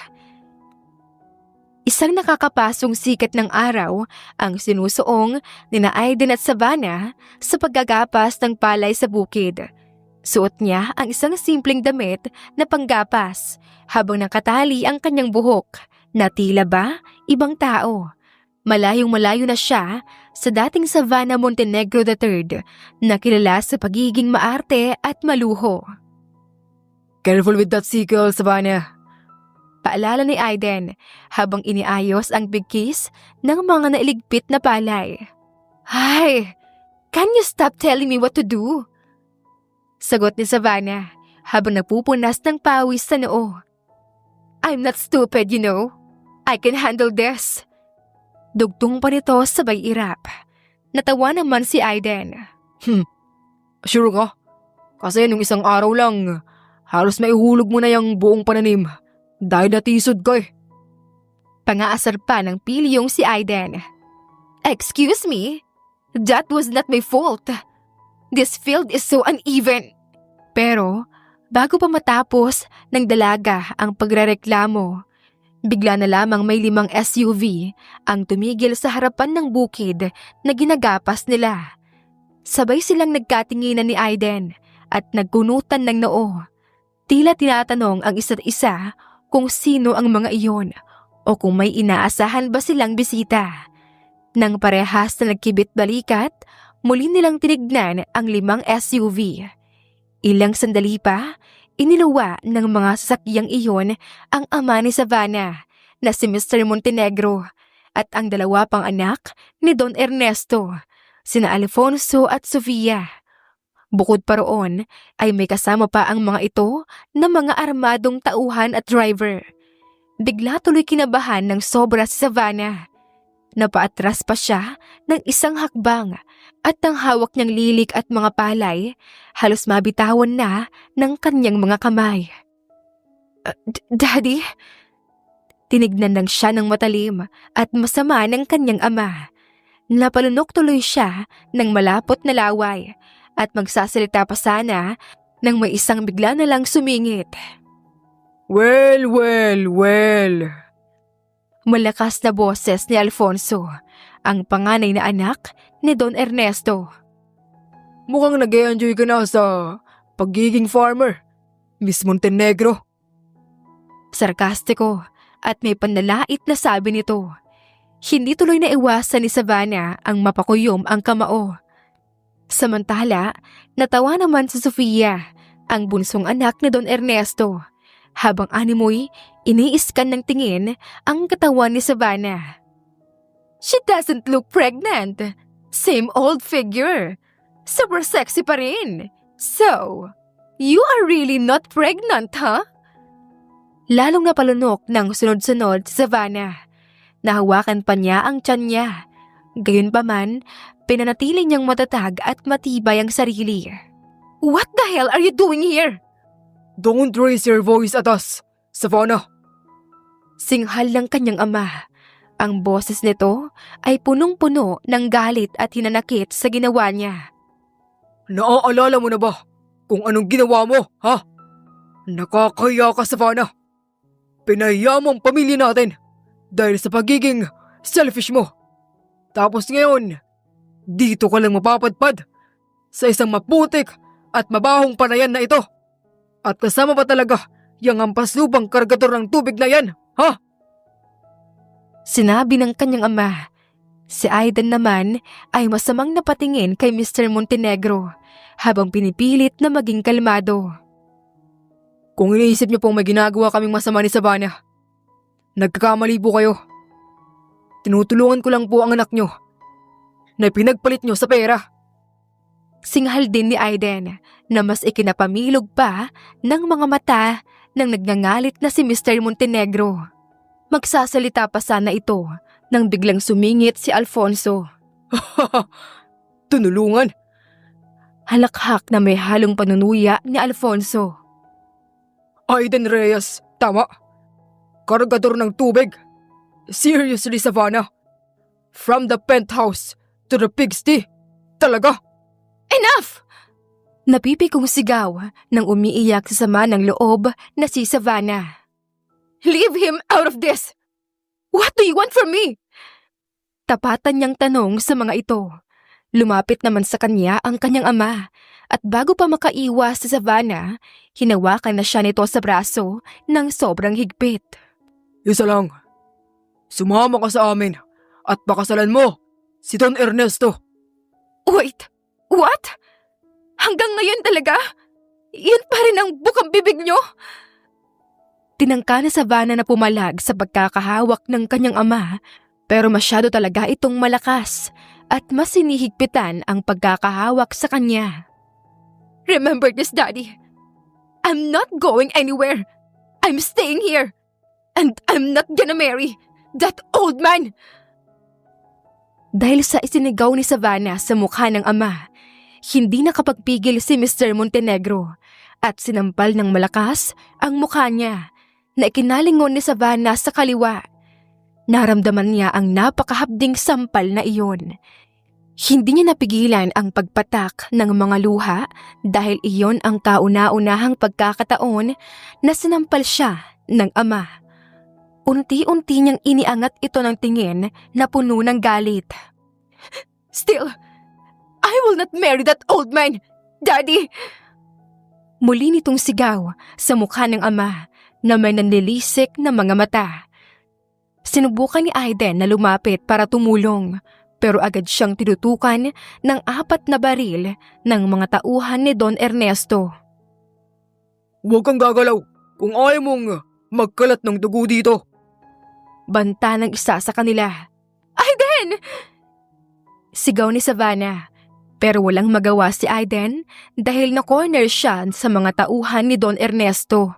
Speaker 1: Isang nakakapasong sikat ng araw ang sinusuong ni Aiden at Savannah sa paggagapas ng palay sa bukid. Suot niya ang isang simpleng damit na panggapas habang nakatali ang kanyang buhok na tila ba ibang tao. Malayong-malayo na siya sa dating Savannah Montenegro III na kilala sa pagiging maarte at maluho.
Speaker 2: Careful with that sickle, Savannah.
Speaker 1: Paalala ni Aiden habang iniayos ang bigkis ng mga nailigpit na palay. Ay, can you stop telling me what to do? Sagot ni Savannah habang nagpupunas ng pawis sa noo. I'm not stupid, you know. I can handle this. Dugtong pa nito sabay irap. Natawa naman si Aiden.
Speaker 2: Sure ka? Kasi nung isang araw lang, halos maihulog mo na yung buong pananim dahil natisod ka eh.
Speaker 1: Pangaasar pa ng pilyong si Aiden. Excuse me? That was not my fault. This field is so uneven. Pero, bago pa matapos ng dalaga ang pagrereklamo, bigla na lamang may 5 SUV ang tumigil sa harapan ng bukid na ginagapas nila. Sabay silang nagkatinginan ni Aiden at nagkunutan ng noo. Tila tinatanong ang isa't isa kung sino ang mga iyon o kung may inaasahan ba silang bisita. Nang parehas na nagkibit balikat, muli nilang tinignan ang 5 SUV. Ilang sandali pa, iniluwa ng mga sasakyang iyon ang ama ni Savannah na si Mr. Montenegro at ang dalawa pang anak ni Don Ernesto, sina Alfonso at Sofia. Bukod pa roon ay may kasama pa ang mga ito na mga armadong tauhan at driver. Bigla tuloy kinabahan ng sobra si Savannah. Napaatras pa siya ng isang hakbang at ang hawak niyang lilik at mga palay halos mabitawan na ng kanyang mga kamay. Daddy? Tinignan lang siya ng matalim at masama ng kanyang ama. Napalunok tuloy siya ng malapot na laway at magsasalita pa sana nang may isang bigla na lang sumingit.
Speaker 2: Well.
Speaker 1: Malakas na boses ni Alfonso, ang panganay na anak ni Don Ernesto.
Speaker 2: Mukhang nag-e-enjoy ka na sa pagiging farmer, Miss Montenegro.
Speaker 1: Sarkastiko at may panlalait na sabi nito. Hindi tuloy na iwasan ni Savannah ang mapakuyom ang kamao. Samantala, natawa naman si Sofia, ang bunsong anak ni Don Ernesto, habang animoy iniiskan ng tingin ang katawan ni Savannah. She doesn't look pregnant. Same old figure. Super sexy pa rin. So, you are really not pregnant, huh? Lalong napalunok ng sunod-sunod si Savannah. Nahawakan pa niya ang tiyan niya. Gayunpaman, pinanatili niyang matatag at matibay ang sarili. What the hell are you doing here?
Speaker 2: Don't raise your voice at us, Savannah.
Speaker 1: Singhal ng kanyang ama. Ang boses nito ay punong-puno ng galit at hinanakit sa ginawa niya.
Speaker 2: Naaalala mo na ba kung anong ginawa mo, ha? Nakakaya ka, Savannah. Pinahiya mo ang pamilya natin dahil sa pagiging selfish mo. Tapos ngayon, dito ka lang mapapadpad sa isang maputik at mabahong panayan na ito. At kasama pa talaga yung ampaslupang kargador ng tubig na yan, ha?
Speaker 1: Sinabi ng kanyang ama. Si Aiden naman ay masamang napatingin kay Mr. Montenegro habang pinipilit na maging kalmado.
Speaker 2: Kung iniisip niyo pong may ginagawa kaming masama ni Savannah, nagkakamali po kayo. Tinutulungan ko lang po ang anak niyo na pinagpalit niyo sa pera.
Speaker 1: Singhal din ni Aiden na mas ikinapamilog pa ng mga mata ng nagngangalit na si Mr. Montenegro. Magsasalita pa sana ito nang biglang sumingit si Alfonso.
Speaker 2: Tunulungan?
Speaker 1: Halakhak na may halong panunuya ni Alfonso.
Speaker 2: Aiden Reyes, tama. Kargador ng tubig. Seriously, Savannah? From the penthouse to the pigsty? Talaga?
Speaker 1: Enough! Napipikong sigaw nang umiiyak sa sama ng loob na si Savannah. Leave him out of this! What do you want from me? Tapatan niyang tanong sa mga ito. Lumapit naman sa kanya ang kanyang ama at bago pa makaiwas si Savannah, hinawakan na siya nito sa braso ng sobrang higpit.
Speaker 2: Isa lang. Sumama ka sa amin at pakasalan mo si Don Ernesto.
Speaker 1: Wait, what? Hanggang ngayon talaga? Yan pa rin ang bukang bibig niyo? Tinangka na Savannah na pumalag sa pagkakahawak ng kanyang ama, pero masyado talaga itong malakas at mas sinihigpitan ang pagkakahawak sa kanya. Remember this, Daddy. I'm not going anywhere. I'm staying here. And I'm not gonna marry that old man. Dahil sa isinigaw ni Savannah sa mukha ng ama, hindi nakapagpigil si Mr. Montenegro at sinampal ng malakas ang mukha niya na ikinalingon ni Savannah sa kaliwa. Naramdaman niya ang napakahabding sampal na iyon. Hindi niya napigilan ang pagpatak ng mga luha dahil iyon ang kauna-unahang pagkakataon na sinampal siya ng ama. Unti-unti niyang iniangat ito ng tingin na puno ng galit. Still, I will not marry that old man, Daddy! Muli nitong sigaw sa mukha ng ama na may nanlilisik na mga mata. Sinubukan ni Aiden na lumapit para tumulong pero agad siyang tinutukan ng 4 na baril ng mga tauhan ni Don Ernesto.
Speaker 2: Huwag kang gagalaw kung ayaw mong magkalat ng dugo dito.
Speaker 1: Banta ng isa sa kanila. Aiden! Sigaw ni Savannah. Pero walang magawa si Aiden dahil na-corner siya sa mga tauhan ni Don Ernesto.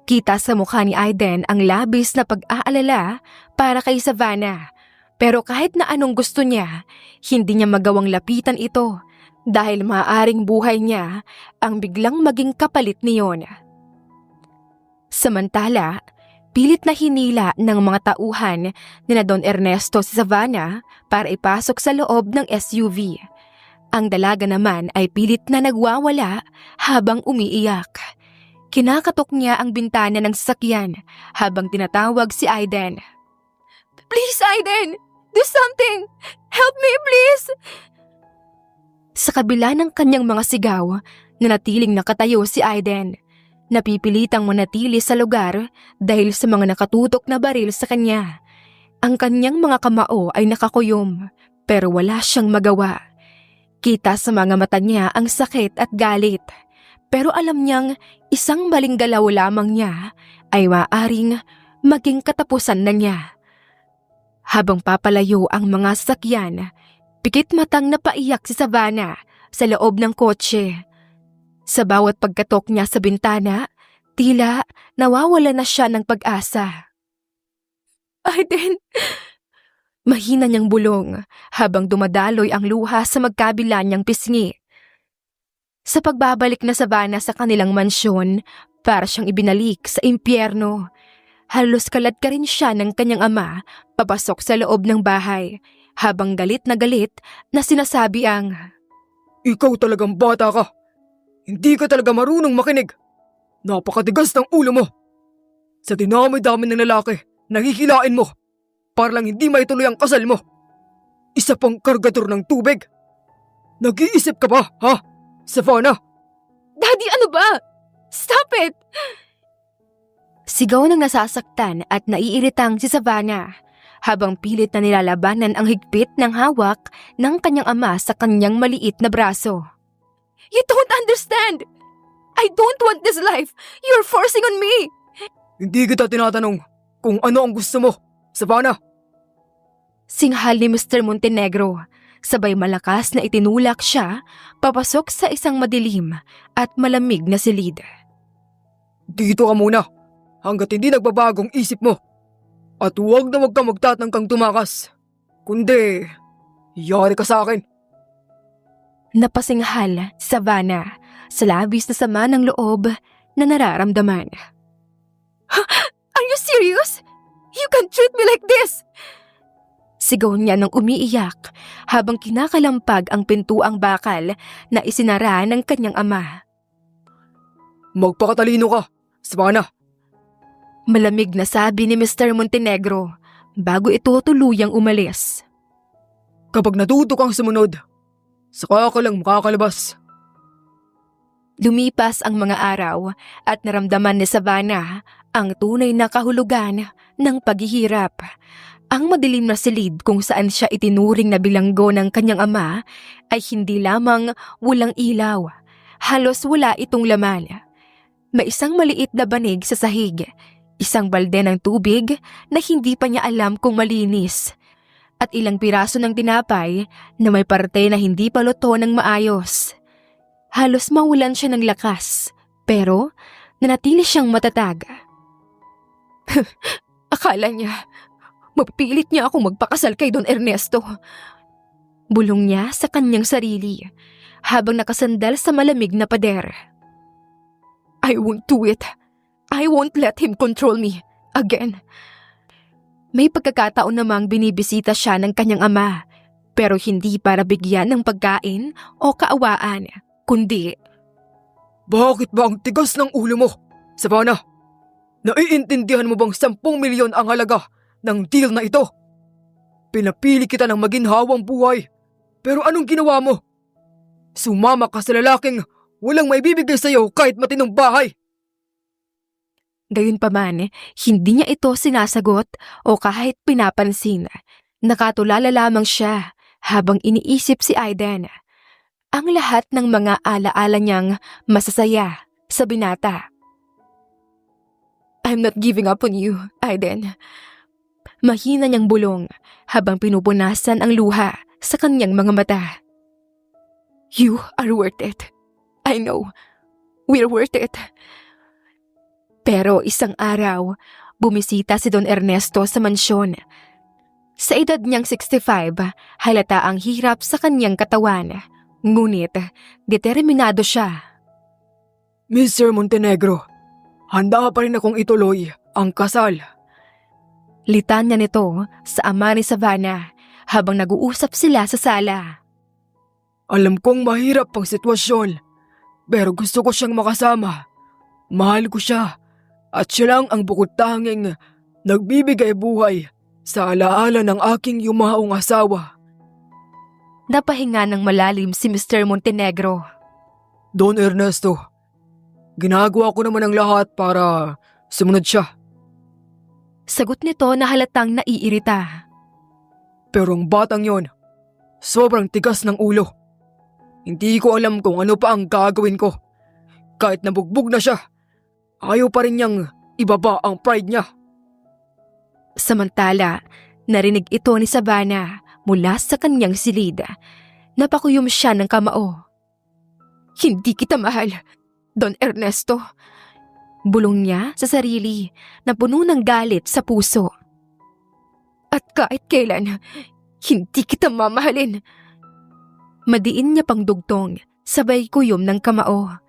Speaker 1: Kita sa mukha ni Aiden ang labis na pag-aalala para kay Savannah. Pero kahit na anong gusto niya, hindi niya magawang lapitan ito dahil maaaring buhay niya ang biglang maging kapalit niyon. Samantala, pilit na hinila ng mga tauhan ni na Don Ernesto si Savannah para ipasok sa loob ng SUV. Ang dalaga naman ay pilit na nagwawala habang umiiyak. Kinakatok niya ang bintana ng sasakyan habang tinatawag si Aiden. Please, Aiden! Do something! Help me, please! Sa kabila ng kanyang mga sigaw, nanatiling nakatayo si Aiden. Napipilitang manatili sa lugar dahil sa mga nakatutok na baril sa kanya. Ang kanyang mga kamao ay nakakuyom pero wala siyang magawa. Kita sa mga mata niya ang sakit at galit. Pero alam niyang isang maling galaw lamang niya ay maaaring maging katapusan na niya. Habang papalayo ang mga sasakyan, pikit matang napaiyak si Savannah sa loob ng kotse. Sa bawat pagkatok niya sa bintana, tila nawawala na siya ng pag-asa. Aiden! Mahina niyang bulong habang dumadaloy ang luha sa magkabila niyang pisngi. Sa pagbabalik na Savannah sa kanilang mansyon, para siyang ibinalik sa impyerno. Halos kalad ka rin siya ng kanyang ama papasok sa loob ng bahay habang galit na sinasabi ang,
Speaker 2: Ikaw talagang bata ka. Hindi ka talaga marunong makinig. Napakatigas ng ulo mo. Sa dinami-dami ng lalaki, nahihilain mo. Para lang hindi maituloy ang kasal mo. Isa pang kargador ng tubig. Nag-iisip ka ba, ha? Savannah?
Speaker 1: Daddy, ano ba? Stop it! Sigaw ng nasasaktan at naiiritang si Savannah habang pilit na nilalabanan ang higpit ng hawak ng kanyang ama sa kanyang maliit na braso. You don't understand! I don't want this life! You're forcing on me!
Speaker 2: Hindi kita tinatanong kung ano ang gusto mo, Savannah.
Speaker 1: Singhal ni Mr. Montenegro, sabay malakas na itinulak siya papasok sa isang madilim at malamig na silid.
Speaker 2: Dito ka muna hanggat hindi nagbabagong isip mo. At huwag kang magtatangkang tumakas. Kundi, yari ka sa akin.
Speaker 1: Napasinghal si Savannah sa labis na sama ng loob na nararamdaman. Are you serious? You can't treat me like this! Sigaw niya nang umiiyak habang kinakalampag ang pintuang bakal na isinara ng kanyang ama.
Speaker 2: Magpakatalino ka, Savannah.
Speaker 1: Malamig na sabi ni Mr. Montenegro bago ito tuluyang umalis.
Speaker 2: Kapag natuto kang sumunod, saka ka lang makakalabas.
Speaker 1: Lumipas ang mga araw at naramdaman ni Savannah ang tunay na kahulugan ng paghihirap. Ang madilim na silid kung saan siya itinuring na bilanggo ng kanyang ama ay hindi lamang walang ilaw. Halos wala itong laman. May isang maliit na banig sa sahig, isang balde ng tubig na hindi pa niya alam kung malinis, at ilang piraso ng tinapay na may parte na hindi pa luto ng maayos. Halos mawalan siya ng lakas, pero nanatili siyang matatag. Akala niya, mapipilit niya akong magpakasal kay Don Ernesto. Bulong niya sa kanyang sarili habang nakasandal sa malamig na pader. I won't do it. I won't let him control me again. May pagkakataon namang binibisita siya ng kanyang ama, pero hindi para bigyan ng pagkain o kaawaan, kundi,
Speaker 2: Bakit ba ang tigas ng ulo mo, Savannah? Naiintindihan mo bang 10 milyon ang halaga ng deal na ito? Pinapili kita ng maginhawang buhay, pero anong ginawa mo? Sumama ka sa lalaking walang maibibigay sa'yo kahit matinong bahay.
Speaker 1: Gayunpaman, hindi niya ito sinasagot o kahit pinapansin. Nakatulala lamang siya habang iniisip si Aiden. Ang lahat ng mga alaala niyang masasaya sa binata. I'm not giving up on you, Aiden. Mahina niyang bulong habang pinupunasan ang luha sa kanyang mga mata. You are worth it. I know. We're worth it. Pero isang araw, bumisita si Don Ernesto sa mansyon. Sa edad niyang 65, halata ang hirap sa kanyang katawan. Ngunit, determinado siya.
Speaker 2: Mr. Montenegro, handa pa rin akong ituloy ang kasal.
Speaker 1: Litanya nito sa ama ni Savannah habang nag-uusap sila sa sala.
Speaker 2: Alam kong mahirap ang sitwasyon, pero gusto ko siyang makasama. Mahal ko siya at siya lang ang bukod tanging nagbibigay buhay sa alaala ng aking yumaong asawa.
Speaker 1: Napahinga ng malalim si Mr. Montenegro.
Speaker 2: Don Ernesto, ginagawa ko naman ang lahat para sumunod siya.
Speaker 1: Sagot nito na halatang naiirita.
Speaker 2: Pero ang batang yon, sobrang tigas ng ulo. Hindi ko alam kung ano pa ang gagawin ko. Kahit nabugbog na siya, ayaw pa rin niyang ibaba ang pride niya.
Speaker 1: Samantala, narinig ito ni Savannah mula sa kanyang silid. Napakuyom siya ng kamao. Hindi kita mahal, Don Ernesto. Bulong niya sa sarili na puno ng galit sa puso. At kahit kailan, hindi kita mamahalin. Madiin niya pang dugtong, sabay kuyom ng kamao.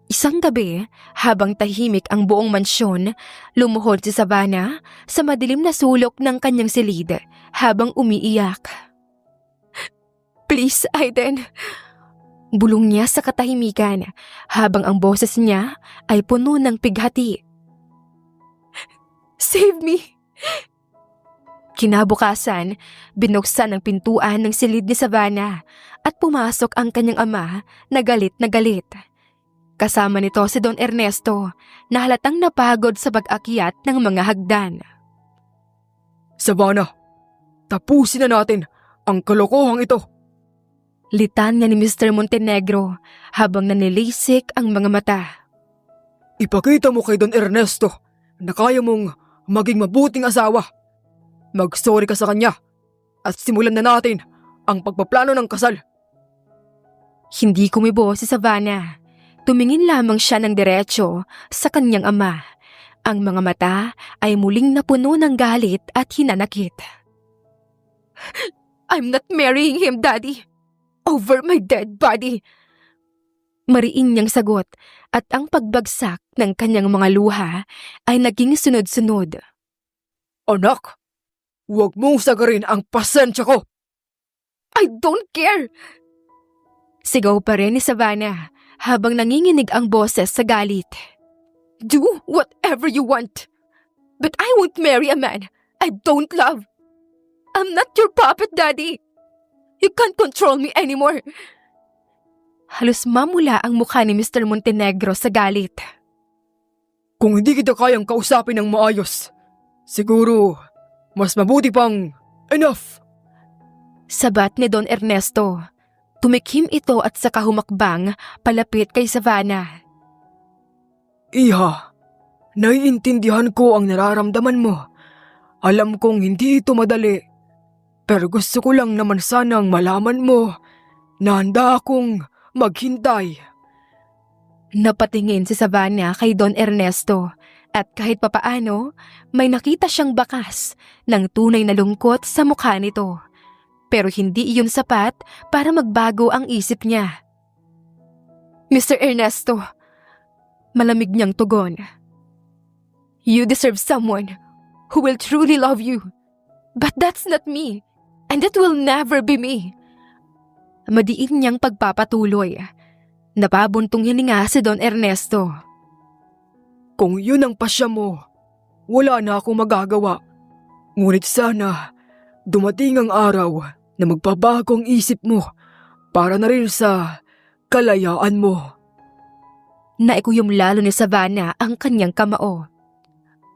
Speaker 1: Isang gabi, habang tahimik ang buong mansyon, lumuhod si Savannah sa madilim na sulok ng kanyang silid habang umiiyak. Please, Aiden. Bulong niya sa katahimikan habang ang boses niya ay puno ng pighati. Save me! Kinabukasan, binuksan ang pintuan ng silid ni Savannah at pumasok ang kanyang ama na galit na galit. Kasama nito si Don Ernesto na halatang napagod sa pag-akyat ng mga hagdan.
Speaker 2: Savannah, tapusin na natin ang kalokohang ito.
Speaker 1: Litanya ni Mr. Montenegro habang nanilisik ang mga mata.
Speaker 2: Ipakita mo kay Don Ernesto na kaya mong maging mabuting asawa. Mag-sorry ka sa kanya at simulan na natin ang pagpaplano ng kasal.
Speaker 1: Hindi kumibo si Savannah. Tumingin lamang siya ng diretso sa kanyang ama. Ang mga mata ay muling napuno ng galit at hinanakit. I'm not marrying him, Daddy. Over my dead body. Mariin niyang sagot at ang pagbagsak ng kanyang mga luha ay naging sunod-sunod.
Speaker 2: Anak, huwag mong sagarin ang pasensya ko.
Speaker 1: I don't care! Sigaw pa rin ni Savannah habang nanginginig ang boses sa galit. Do whatever you want. But I won't marry a man I don't love. I'm not your puppet, Daddy. You can't control me anymore. Halos mamula ang mukha ni Mr. Montenegro sa galit.
Speaker 2: Kung hindi kita kayang kausapin ng maayos, siguro mas mabuti pang enough.
Speaker 1: Sabat ni Don Ernesto. Tumikhim ito at saka humakbang palapit kay Savannah.
Speaker 2: Iha, naiintindihan ko ang nararamdaman mo. Alam kong hindi ito madali. Pero gusto ko lang naman sanang malaman mo na handa akong maghintay.
Speaker 1: Napatingin si Savannah kay Don Ernesto at kahit papaano may nakita siyang bakas ng tunay na lungkot sa mukha nito. Pero hindi iyon sapat para magbago ang isip niya. Mr. Ernesto, malamig niyang tugon. You deserve someone who will truly love you. But that's not me. And that will never be me. Madiin niyang pagpapatuloy. Napabuntong hininga si Don Ernesto.
Speaker 2: Kung yun ang pasya mo, wala na akong magagawa. Ngunit sana, dumating ang araw na magbabago ang isip mo para na rin sa kalayaan mo.
Speaker 1: Naikuyom lalo ni Savannah ang kanyang kamao.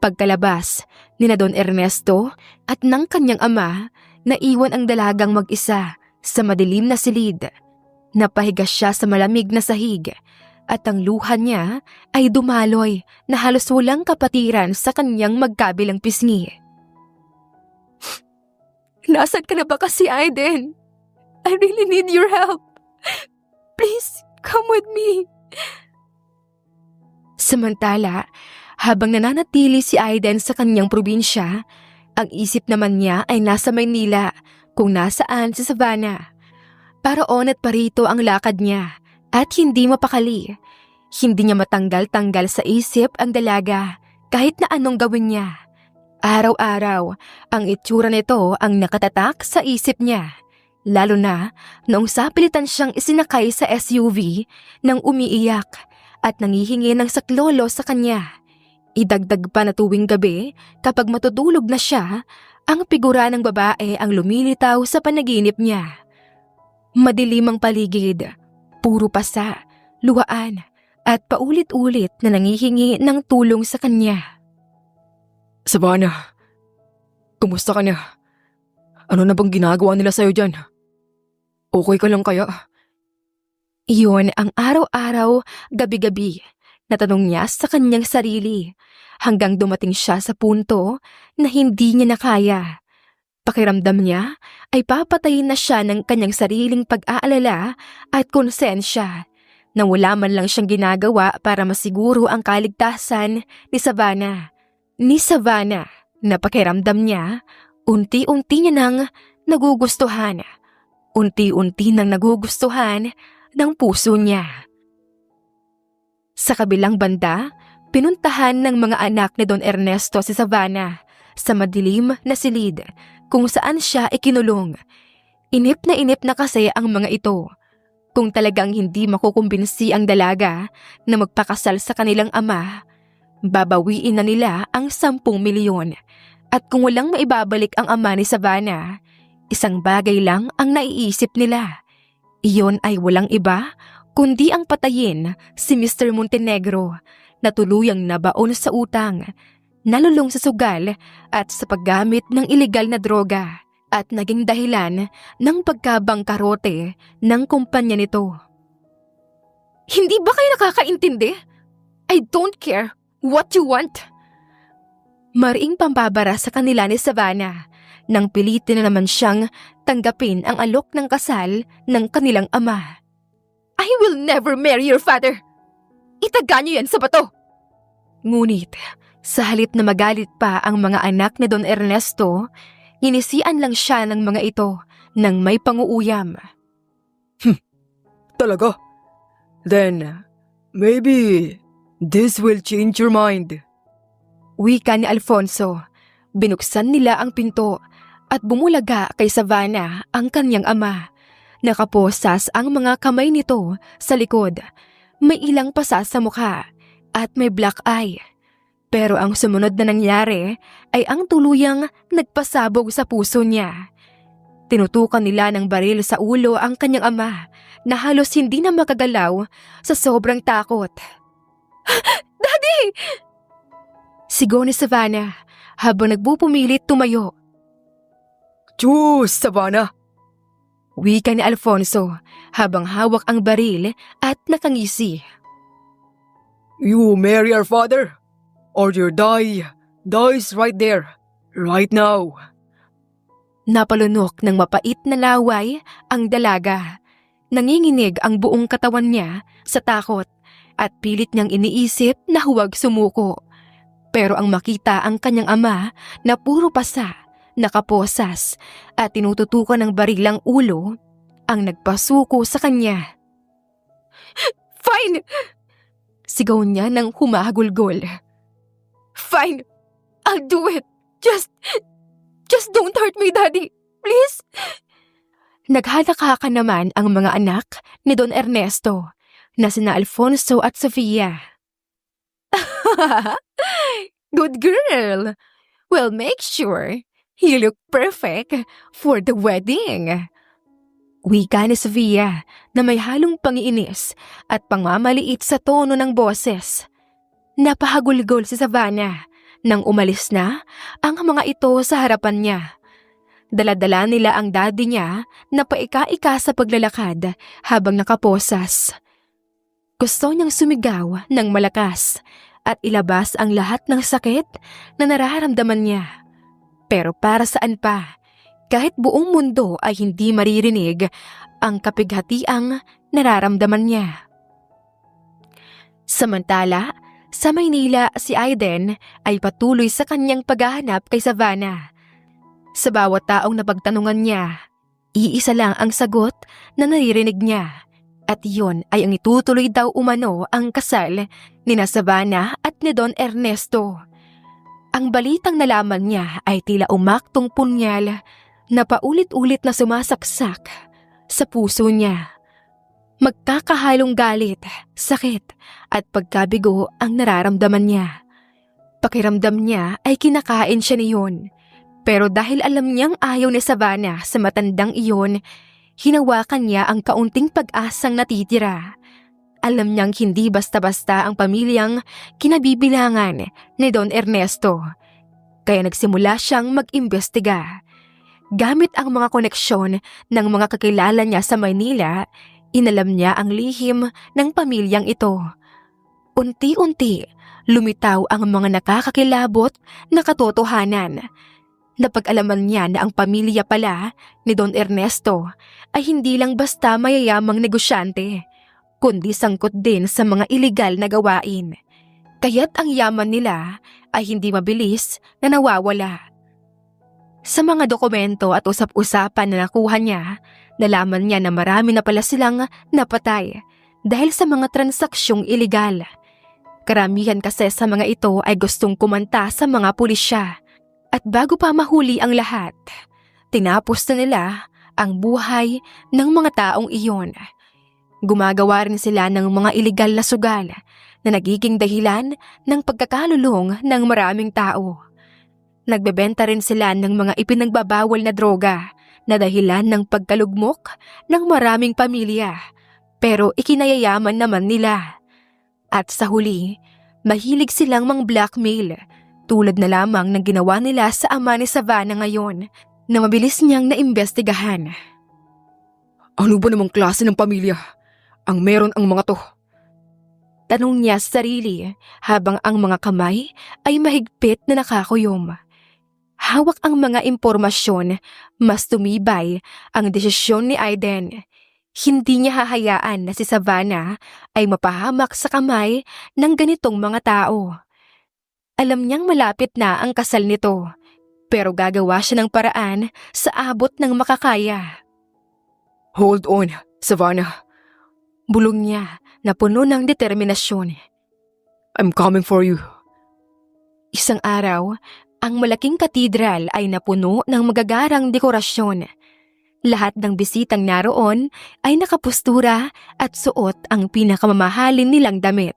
Speaker 1: Pagkalabas ni na Don Ernesto at ng kanyang ama, naiwan ang dalagang mag-isa sa madilim na silid. Napahiga siya sa malamig na sahig at ang luha niya ay dumaloy na halos walang kapatiran sa kanyang magkabilang pisngi. Nasaan ka na ba kasi, Aiden? I really need your help. Please, come with me. Samantala, habang nananatili si Aiden sa kanyang probinsya, ang isip naman niya ay nasa Maynila kung nasaan si Savannah. Paraon at parito ang lakad niya at hindi mapakali. Hindi niya matanggal-tanggal sa isip ang dalaga kahit na anong gawin niya. Araw-araw, ang itsura nito ang nakatatak sa isip niya. Lalo na noong sapilitan siyang isinakay sa SUV nang umiiyak at nangihingi ng saklolo sa kanya. Idagdag pa na tuwing gabi kapag matutulog na siya, ang figura ng babae ang lumilitaw sa panaginip niya. Madilim ang paligid, puro pasa, luhaan at paulit-ulit na nangihingi ng tulong sa kanya.
Speaker 2: Savannah, kumusta ka na? Ano na bang ginagawa nila sa'yo dyan? Okay ka lang kaya?
Speaker 1: Iyon ang araw-araw, gabi-gabi na tanong niya sa kanyang sarili hanggang dumating siya sa punto na hindi niya na kaya. Pakiramdam niya ay papatayin na siya ng kanyang sariling pag-aalala at konsensya na wala man lang siyang ginagawa para masiguro ang kaligtasan ni Savannah. Na pakiramdam niya, unti-unti niya nang nagugustuhan. Unti-unti nang nagugustuhan ng puso niya. Sa kabilang banda, pinuntahan ng mga anak ni Don Ernesto si Savannah sa madilim na silid kung saan siya ikinulong. Inip na kasi ang mga ito. Kung talagang hindi makukumbinsi ang dalaga na magpakasal sa kanilang ama, babawiin na nila ang 10 milyon. At kung walang maibabalik ang ama ni Savannah, isang bagay lang ang naiisip nila. Iyon ay walang iba kundi ang patayin si Mr. Montenegro na tuluyang nabaon sa utang, nalulong sa sugal at sa paggamit ng ilegal na droga at naging dahilan ng pagkabangkarote ng kumpanya nito. Hindi ba kayo nakakaintindi? I don't care what you want. Mariing pambabara sa kanila ni Savannah nang pilitin na naman siyang tanggapin ang alok ng kasal ng kanilang ama. I will never marry your father. Itaga niyo yan sa bato. Ngunit, sa halip na magalit pa ang mga anak ni Don Ernesto, inisian lang siya ng mga ito nang may panguuyam.
Speaker 2: Talaga? Then, maybe this will change your mind.
Speaker 1: Wika ni Alfonso. Binuksan nila ang pinto at bumulaga kay Savannah ang kanyang ama. Nakaposas ang mga kamay nito sa likod. May ilang pasa sa mukha at may black eye. Pero ang sumunod na nangyari ay ang tuluyang nagpasabog sa puso niya. Tinutukan nila ng baril sa ulo ang kanyang ama na halos hindi na makagalaw sa sobrang takot. Daddy! Sigaw ni Savannah habang nagpupumilit tumayo.
Speaker 2: Diyos, Savannah!
Speaker 1: Wika ni Alfonso habang hawak ang baril at nakangisi.
Speaker 2: You marry our father, or your dies right there, right now.
Speaker 1: Napalunok ng mapait na laway ang dalaga. Nanginginig ang buong katawan niya sa takot at pilit niyang iniisip na huwag sumuko. Pero ang makita ang kanyang ama na puro pasa, nakaposas at tinututukan ng barilang ulo ang nagpasuko sa kanya. Fine! Sigaw niya nang humahagulgol. Fine! I'll do it! Just don't hurt me, Daddy! Please! Naghalakaka naman ang mga anak ni Don Ernesto na sina Alfonso at Sofia. Good girl! Well, make sure you look perfect for the wedding. Wika ni Sofia na may halong pangiinis at pangmamaliit sa tono ng boses. Napahagulgol si Savannah nang umalis na ang mga ito sa harapan niya. Dala-dala nila ang daddy niya na paika-ika sa paglalakad habang nakaposas. Gusto niyang sumigaw ng malakas at ilabas ang lahat ng sakit na nararamdaman niya. Pero para saan pa, kahit buong mundo ay hindi maririnig ang kapighatiang nararamdaman niya. Samantala, sa Maynila si Aiden ay patuloy sa kanyang paghahanap kay Savannah. Sa bawat taong napagtanungan niya, iisa lang ang sagot na naririnig niya at iyon ay ang itutuloy daw umano ang kasal ni Savannah at ni Don Ernesto. Ang balitang nalaman niya ay tila umaktong punyal na paulit-ulit na sumasaksak sa puso niya. Magkakahalong galit, sakit at pagkabigo ang nararamdaman niya. Pakiramdam niya ay kinakain siya niyon. Pero dahil alam niyang ayaw ni Savannah sa matandang iyon, hinawakan niya ang kaunting pag-asang natitira. Alam niyang hindi basta-basta ang pamilyang kinabibilangan ni Don Ernesto. Kaya nagsimula siyang mag-imbestiga. Gamit ang mga koneksyon ng mga kakilala niya sa Maynila, inalam niya ang lihim ng pamilyang ito. Unti-unti, lumitaw ang mga nakakakilabot na katotohanan. Napag-alaman niya na ang pamilya pala ni Don Ernesto ay hindi lang basta mayayamang negosyante, kundi sangkot din sa mga iligal na gawain. Kaya't ang yaman nila ay hindi mabilis na nawawala. Sa mga dokumento at usap-usapan na nakuha niya, nalaman niya na marami na pala silang napatay dahil sa mga transaksyong iligal. Karamihan kasi sa mga ito ay gustong kumanta sa mga pulisya. At bago pa mahuli ang lahat, tinapos na nila ang buhay ng mga taong iyon. Gumagawa rin sila ng mga iligal na sugal na nagiging dahilan ng pagkakalulong ng maraming tao. Nagbebenta rin sila ng mga ipinagbabawal na droga na dahilan ng pagkalugmok ng maraming pamilya, pero ikinayayaman naman nila. At sa huli, mahilig silang mang-blackmail, tulad na lamang ng ginawa nila sa ama ni Savannah ngayon na mabilis niyang naimbestigahan.
Speaker 2: Ano ba namang klase ng pamilya ang meron ang mga to?
Speaker 1: Tanong niya sa sarili habang ang mga kamay ay mahigpit na nakakuyom. Hawak ang mga impormasyon, mas tumibay ang desisyon ni Aiden. Hindi niya hahayaan na si Savannah ay mapahamak sa kamay ng ganitong mga tao. Alam niyang malapit na ang kasal nito, pero gagawa siya ng paraan sa abot ng makakaya.
Speaker 2: Hold on, Savannah.
Speaker 1: Bulong niya na puno ng determinasyon.
Speaker 2: I'm coming for you.
Speaker 1: Isang araw, ang malaking katedral ay napuno ng magagarang dekorasyon. Lahat ng bisitang naroon ay nakapustura at suot ang pinakamamahalin nilang damit.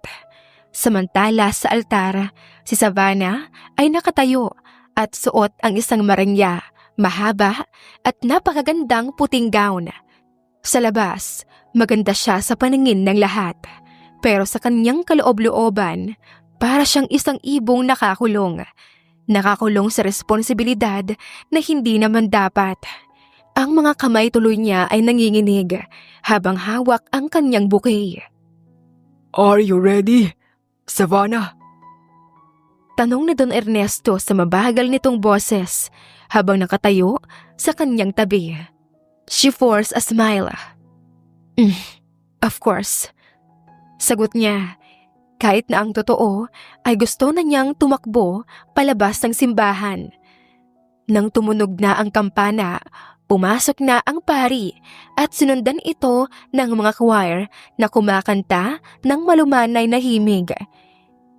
Speaker 1: Samantala sa altar, si Savannah ay nakatayo at suot ang isang marangya, mahaba at napakagandang puting gown. Sa labas, maganda siya sa paningin ng lahat, pero sa kanyang kaloob-looban, para siyang isang ibong nakakulong. Nakakulong sa responsibilidad na hindi naman dapat. Ang mga kamay tuloy niya ay nanginginig habang hawak ang kanyang bouquet.
Speaker 2: Are you ready, Savannah?
Speaker 1: Tanong ni Don Ernesto sa mabagal nitong boses habang nakatayo sa kanyang tabi. She forced a smile. Of course. Sagot niya, kahit na ang totoo ay gusto na niyang tumakbo palabas ng simbahan. Nang tumunog na ang kampana, pumasok na ang pari at sinundan ito ng mga choir na kumakanta ng malumanay na himig.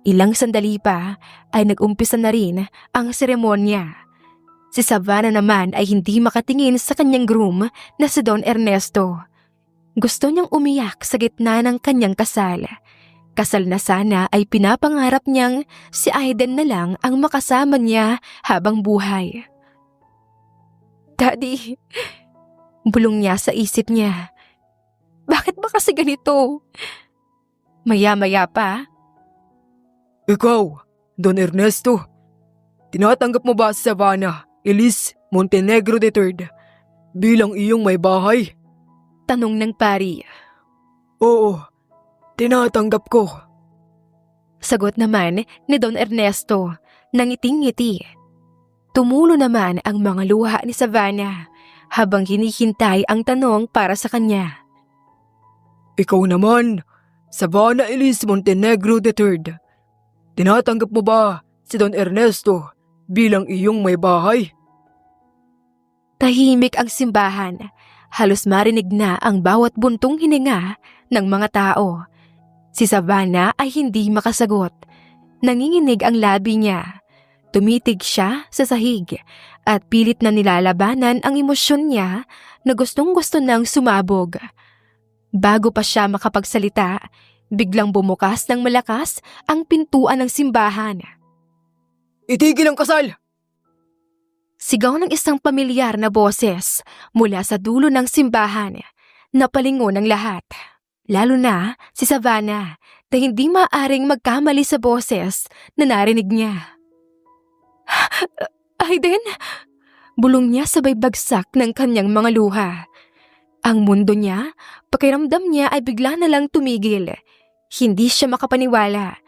Speaker 1: Ilang sandali pa ay nag-umpisa na rin ang seremonya. Si Savannah naman ay hindi makatingin sa kanyang groom na si Don Ernesto. Gusto niyang umiyak sa gitna ng kanyang kasal. Kasal na sana ay pinapangarap niyang si Aiden na lang ang makasama niya habang buhay. Daddy, bulong niya sa isip niya. Bakit ba kasi ganito? Maya-maya pa.
Speaker 2: Ikaw, Don Ernesto, tinatanggap mo ba si Savannah Elise Montenegro III bilang iyong may bahay?
Speaker 1: Tanong ng pari.
Speaker 2: Oo, tinatanggap ko.
Speaker 1: Sagot naman ni Don Ernesto, nangiting-ngiti. Tumulo naman ang mga luha ni Savannah habang hinihintay ang tanong para sa kanya.
Speaker 2: Ikaw naman, Savannah Elise Montenegro III. Tinatanggap mo ba si Don Ernesto bilang iyong may bahay?
Speaker 1: Tahimik ang simbahan. Halos marinig na ang bawat buntong hininga ng mga tao. Si Savannah ay hindi makasagot. Nanginginig ang labi niya. Tumitig siya sa sahig at pilit na nilalabanan ang emosyon niya na gustong-gusto nang sumabog. Bago pa siya makapagsalita, biglang bumukas ng malakas ang pintuan ng simbahan.
Speaker 2: Itigil ang kasal!
Speaker 1: Sigaw ng isang pamilyar na boses mula sa dulo ng simbahan. Napalingon ang lahat. Lalo na si Savannah na hindi maaring magkamali sa boses na narinig niya. Aiden? Bulong niya sabay bagsak ng kanyang mga luha. Ang mundo niya, pakiramdam niya ay bigla na lang tumigil. Hindi siya makapaniwala.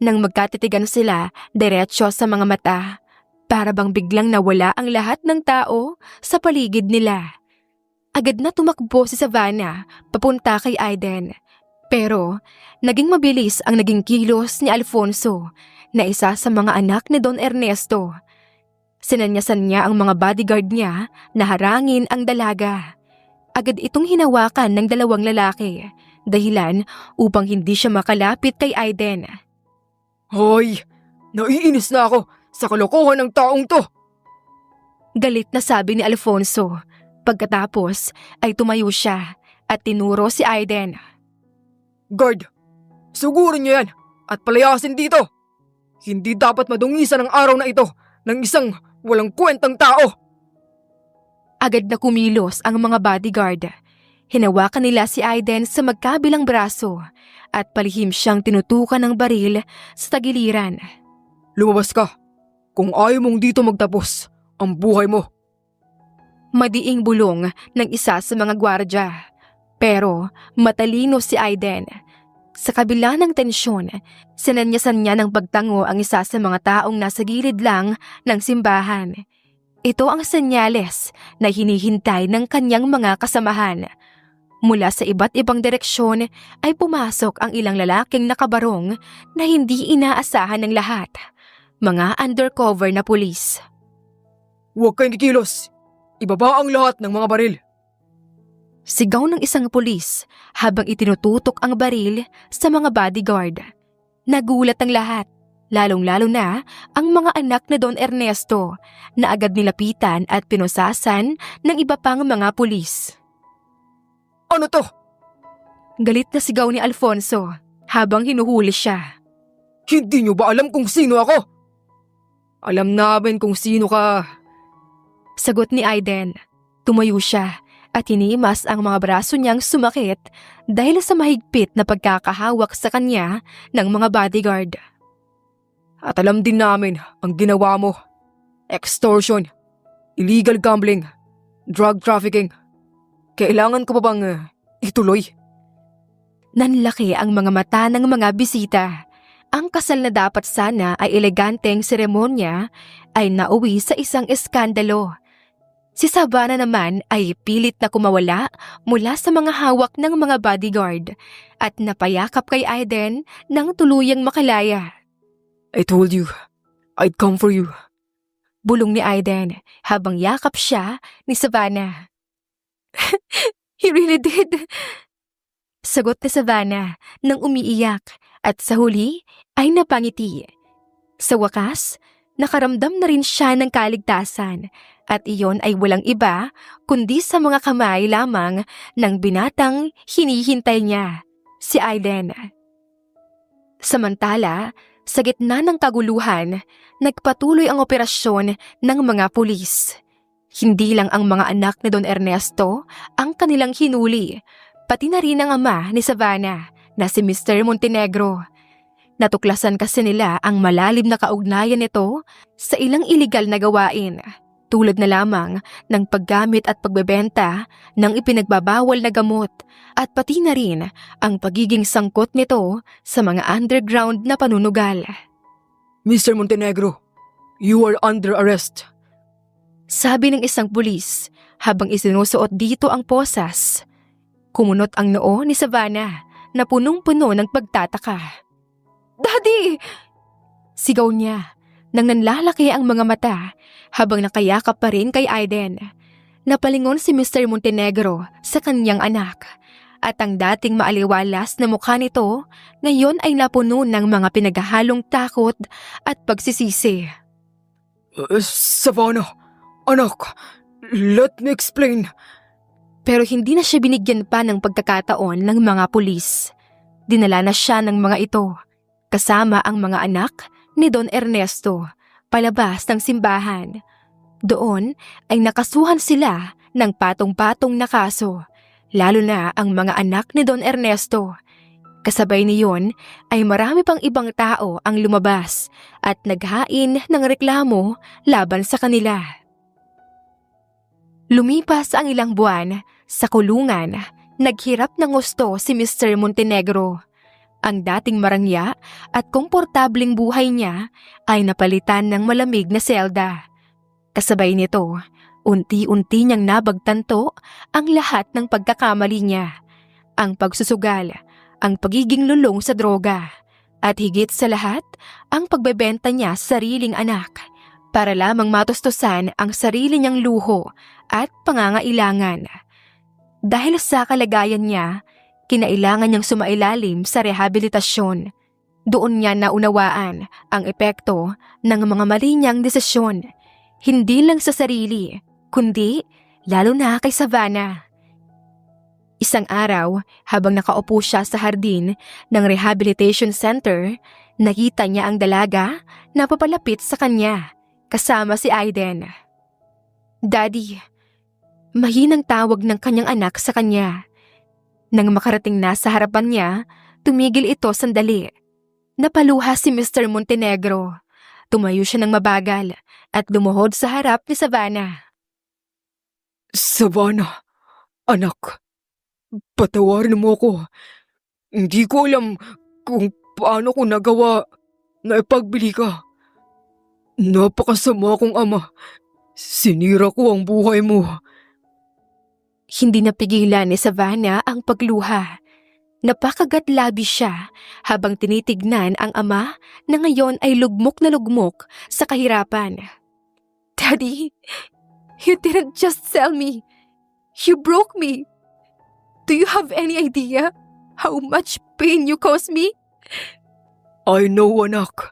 Speaker 1: Nang magkatitigan sila, diretsyo sa mga mata. Para bang biglang nawala ang lahat ng tao sa paligid nila. Agad na tumakbo si Savannah papunta kay Aiden. Pero naging mabilis ang naging kilos ni Alfonso na isa sa mga anak ni Don Ernesto. Sinanyasan niya ang mga bodyguard niya na harangin ang dalaga. Agad itong hinawakan ng dalawang lalaki, dahilan upang hindi siya makalapit kay Aiden.
Speaker 2: Hoy! Naiinis na ako sa kalokohan ng taong to!
Speaker 1: Galit na sabi ni Alfonso. Pagkatapos ay tumayo siya at tinuro si Aiden.
Speaker 2: Guard, sugurin niyo yan at palayasin dito! Hindi dapat madungisan ang araw na ito ng isang walang kwentang tao!
Speaker 1: Agad na kumilos ang mga bodyguard. Hinawakan nila si Aiden sa magkabilang braso at palihim siyang tinutukan ng baril sa tagiliran.
Speaker 2: Lumabas ka kung ayaw mong dito magtapos ang buhay mo.
Speaker 1: Madiing bulong ng isa sa mga gwardya. Pero matalino si Aiden. Sa kabila ng tensyon, sinanyasan niya ng pagtango ang isa sa mga taong nasa gilid lang ng simbahan. Ito ang senyales na hinihintay ng kanyang mga kasamahan. Mula sa iba't ibang direksyon ay pumasok ang ilang lalaking nakabarong na hindi inaasahan ng lahat. Mga undercover na pulis.
Speaker 2: Huwag kayong kikilos! Ibaba ang lahat ng mga baril!
Speaker 1: Sigaw ng isang pulis habang itinututok ang baril sa mga bodyguard. Nagulat ang lahat, lalong-lalo na ang mga anak na Don Ernesto na agad nilapitan at pinusasan ng iba pang mga pulis.
Speaker 2: Ano to?
Speaker 1: Galit na sigaw ni Alfonso habang hinuhuli siya.
Speaker 2: Hindi niyo ba alam kung sino ako? Alam namin kung sino ka.
Speaker 1: Sagot ni Aiden. Tumayo siya at hinimas ang mga braso niyang sumakit dahil sa mahigpit na pagkakahawak sa kanya ng mga bodyguard.
Speaker 2: At alam din namin ang ginawa mo. Extortion, illegal gambling, drug trafficking. Kailangan ko pa bang ituloy?
Speaker 1: Nanlaki ang mga mata ng mga bisita. Ang kasal na dapat sana ay eleganteng seremonya ay nauwi sa isang eskandalo. Si Savannah naman ay pilit na kumawala mula sa mga hawak ng mga bodyguard at napayakap kay Aiden nang tuluyang makalaya.
Speaker 2: I told you, I'd come for you.
Speaker 1: Bulong ni Aiden habang yakap siya ni Savannah. He really did. Sagot ni Savannah nang umiiyak at sa huli ay napangiti. Sa wakas, nakaramdam na rin siya ng kaligtasan at iyon ay walang iba kundi sa mga kamay lamang ng binatang hinihintay niya, si Aiden. Samantala, sa gitna ng kaguluhan, nagpatuloy ang operasyon ng mga pulis. Hindi lang ang mga anak ni Don Ernesto ang kanilang hinuli, pati na rin ang ama ni Savannah na si Mr. Montenegro. Natuklasan kasi nila ang malalim na kaugnayan nito sa ilang iligal na gawain, tulad na lamang ng paggamit at pagbebenta ng ipinagbabawal na gamot at pati na rin ang pagiging sangkot nito sa mga underground na panunugal.
Speaker 2: Mr. Montenegro, you are under arrest
Speaker 1: Sabi ng isang pulis habang isinusuot dito ang posas. Kumunot ang noo ni Savannah na punong-puno ng pagtataka. "Daddy!" Sigaw niya nang nanlalaki ang mga mata habang nakayakap pa rin kay Aiden. Napalingon si Mr. Montenegro sa kanyang anak at ang dating maaliwalas na mukha nito ngayon ay napuno ng mga pinaghahalong takot at pagsisisi.
Speaker 2: Savannah, anak, let me explain.
Speaker 1: Pero hindi na siya binigyan pa ng pagkakataon ng mga pulis. Dinala na siya ng mga ito, kasama ang mga anak ni Don Ernesto, palabas ng simbahan. Doon ay nakasuhan sila ng patong-patong na kaso, lalo na ang mga anak ni Don Ernesto. Kasabay niyon ay marami pang ibang tao ang lumabas at naghain ng reklamo laban sa kanila. Lumipas ang ilang buwan sa kulungan, naghirap ng gusto si Mr. Montenegro. Ang dating marangya at komportabling buhay niya ay napalitan ng malamig na selda. Kasabay nito, unti-unti niyang nabagtanto ang lahat ng pagkakamali niya. Ang pagsusugal, ang pagiging lulong sa droga, at higit sa lahat, ang pagbebenta niya sa sariling anak para lamang matustusan ang sarili niyang luho at pangangailangan. Dahil sa kalagayan niya, kinailangan niyang sumailalim sa rehabilitasyon. Doon niya naunawaan ang epekto ng mga mali niyang desisyon, hindi lang sa sarili, kundi lalo na kay Savannah. Isang araw, habang nakaupo siya sa hardin ng rehabilitation center, nakita niya ang dalaga na papalapit sa kanya, kasama si Aiden. "Daddy," mahinang tawag ng kanyang anak sa kanya. Nang makarating na sa harapan niya, tumigil ito sandali. Napaluha si Mr. Montenegro. Tumayo siya ng mabagal at lumuhod sa harap ni Savannah.
Speaker 2: Savannah, anak, patawarin mo ko. Hindi ko alam kung paano ko nagawa na ipagbili ka. Napakasama kong ama. Sinira ko ang buhay mo.
Speaker 1: Hindi napigilan ni Savannah ang pagluha. Napakagat-labi siya habang tinitignan ang ama na ngayon ay lugmok na lugmok sa kahirapan. "Daddy, you didn't just sell me. You broke me. Do you have any idea how much pain you caused me?"
Speaker 2: I know, anak.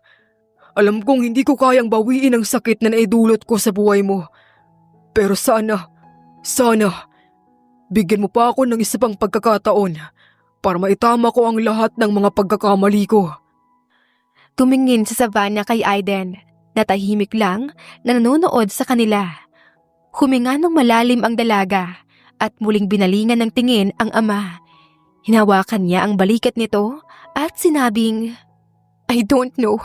Speaker 2: Alam kong hindi ko kayang bawiin ang sakit na naidulot ko sa buhay mo. Pero sana, bigyan mo pa ako ng isa pang pagkakataon para maitama ko ang lahat ng mga pagkakamali ko.
Speaker 1: Tumingin si Savannah kay Aiden na tahimik lang na nanonood sa kanila. Huminga ng malalim ang dalaga at muling binalingan ng tingin ang ama. Hinawakan niya ang balikat nito at sinabing, "I don't know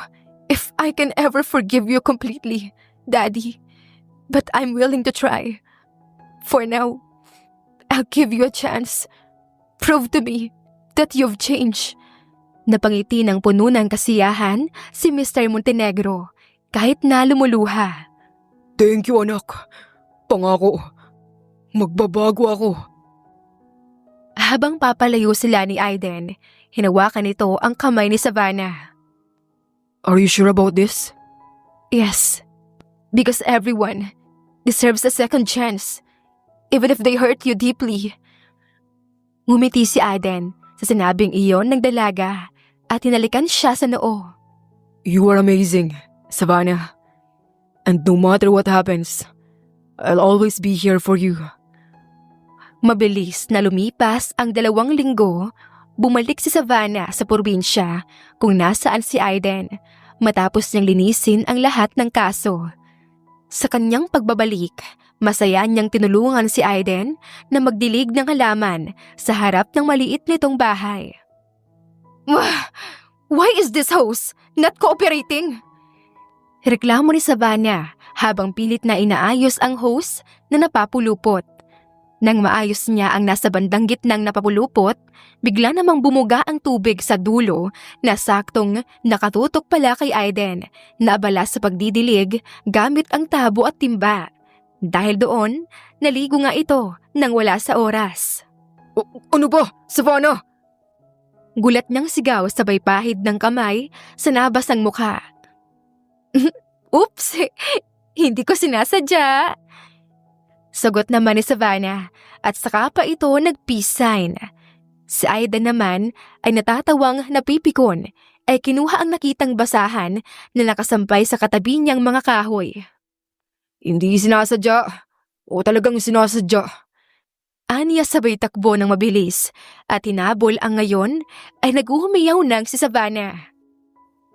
Speaker 1: if I can ever forgive you completely, Daddy, but I'm willing to try. For now, I'll give you a chance. Prove to me that you've changed." Napangiti ng puno ng kasiyahan si Mr. Montenegro kahit na lumuluha.
Speaker 2: Thank you, anak. Pangako, magbabago ako.
Speaker 1: Habang papalayo sila ni Aiden, hinawakan nito ang kamay ni Savannah.
Speaker 2: Are you sure about this?
Speaker 1: "Yes, because everyone deserves a second chance, even if they hurt you deeply." Ngumiti si Aiden sa sinabing iyon ng dalaga at hinalikan siya sa noo.
Speaker 2: You are amazing, Savannah. And no matter what happens, I'll always be here for you.
Speaker 1: Mabilis na lumipas ang 2 linggo, bumalik si Savannah sa probinsya kung nasaan si Aiden matapos niyang linisin ang lahat ng kaso. Sa kanyang pagbabalik, masaya niyang tinulungan si Aiden na magdilig ng halaman sa harap ng maliit nitong bahay. "Why is this hose not cooperating?" Reklamo ni Savannah habang pilit na inaayos ang hose na napapulupot. Nang maayos niya ang nasa bandang gitnang napapulupot, bigla namang bumuga ang tubig sa dulo na saktong nakatutok pala kay Aiden na abala sa pagdidilig gamit ang tabo at timba. Dahil doon, naligo nga ito nang wala sa oras.
Speaker 2: Ano ba, Savannah?
Speaker 1: Gulat niyang sigaw sabay pahid ng kamay sa nabasang mukha. Oops! Hindi ko sinasadya. Sagot naman ni Savannah at saka pa ito nag-peace sign. Si Aida naman ay natatawang napipikon ay kinuha ang nakitang basahan na nakasampay sa katabi niyang mga kahoy.
Speaker 2: Hindi sinasadya. O talagang sinasadya.
Speaker 1: Aniya sabay takbo ng mabilis at hinabol ang ngayon ay naguhumiyaw nang si Savannah.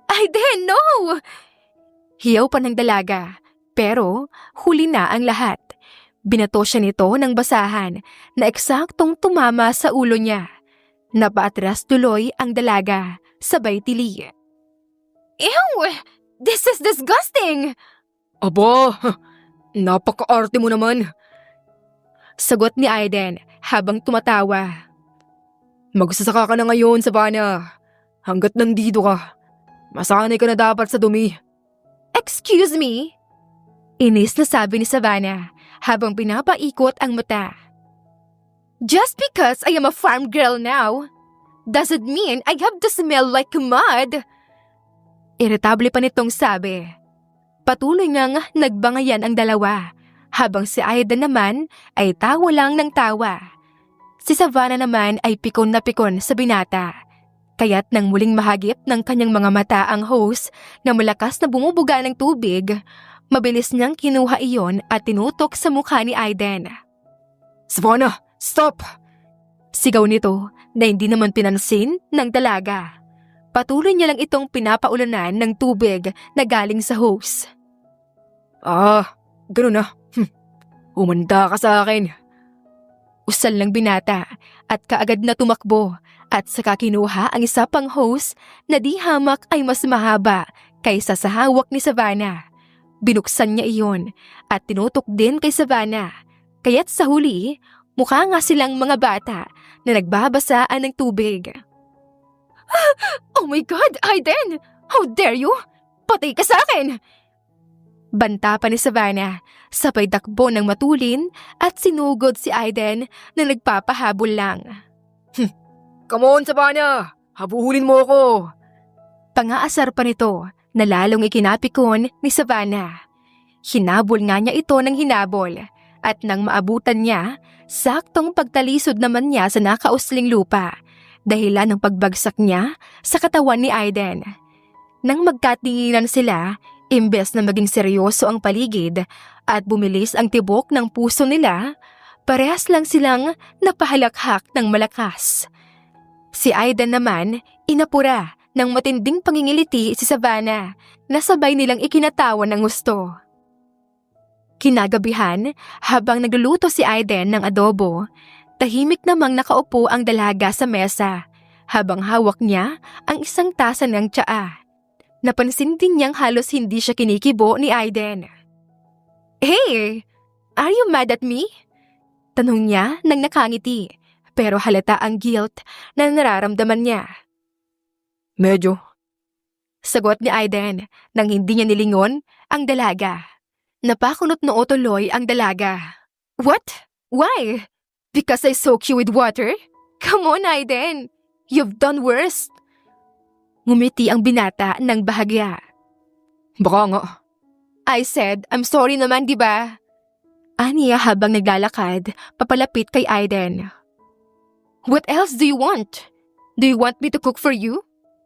Speaker 1: Aiden, no! Hiyaw pa ng dalaga pero huli na ang lahat. Binato siya nito ng basahan na eksaktong tumama sa ulo niya. Napaatras tuloy ang dalaga sabay tili. Ew! This is disgusting!
Speaker 2: Aba, napaka-arte mo naman.
Speaker 1: Sagot ni Aiden habang tumatawa.
Speaker 2: Magsasaka ka na ngayon, Savannah. Hanggat nandito ka. Masanay ka na dapat sa dumi.
Speaker 1: Excuse me? Inis na sabi ni Savannah habang pinapaikot ang mata. Just because I am a farm girl now, doesn't mean I have to smell like mud. Iritable pa nitong sabi. Patuloy ngang nagbangayan ang dalawa habang si Aida naman ay tawa lang ng tawa. Si Savannah naman ay pikon na pikon sa binata. Kaya't nang muling mahagip ng kanyang mga mata ang hose na malakas na bumubuga ng tubig, mabilis niyang kinuha iyon at tinutok sa mukha ni Aiden.
Speaker 2: Savannah, stop!
Speaker 1: Sigaw nito na hindi naman pinansin ng dalaga. Patuloy niya lang itong pinapaulanan ng tubig na galing sa hose.
Speaker 2: Ganun na. Umanda ka sa akin.
Speaker 1: Usal ng binata at kaagad na tumakbo at saka kinuha ang isa pang hose na di hamak ay mas mahaba kaysa sa hawak ni Savannah. Binuksan niya iyon at tinutok din kay Savannah. Kaya't sa huli, mukha nga silang mga bata na nagbabasaan ng tubig. Oh my God, Aiden! How dare you? Patay ka sa akin! Banta pa ni Savannah, sabay takbo ng matulin at sinugod si Aiden na nagpapahabol lang.
Speaker 2: Come on, Savannah! Habuhulin mo ako!
Speaker 1: Pangaasar pa nito na lalong ikinapikon ni Savannah. Hinabol nga niya ito ng hinabol at nang maabutan niya, saktong pagtalisod naman niya sa nakausling lupa dahilan ng pagbagsak niya sa katawan ni Aiden. Nang magkatinginan sila, imbes na maging seryoso ang paligid at bumilis ang tibok ng puso nila, parehas lang silang napahalakhak ng malakas. Si Aiden naman, inapura ng matinding pangingiliti si Savannah na sabay nilang ikinatawan ng gusto. Kinagabihan, habang nagluluto si Aiden ng adobo, tahimik namang nakaupo ang dalaga sa mesa habang hawak niya ang isang tasa ng tsaa. Napansin din niyang halos hindi siya kinikibo ni Aiden. Hey! Are you mad at me? Tanong niya nang nakangiti, pero halata ang guilt na nararamdaman niya.
Speaker 2: Medyo.
Speaker 1: Sagot ni Aiden nang hindi niya nilingon ang dalaga. Napakunot noo tuloy ang dalaga. What? Why? Because I soak you with water? Come on, Aiden! You've done worse! Ngumiti ang binata ng bahagya.
Speaker 2: Baka nga.
Speaker 1: I said, I'm sorry naman, di ba? Aniya habang naglalakad, papalapit kay Aiden. What else do you want? Do you want me to cook for you?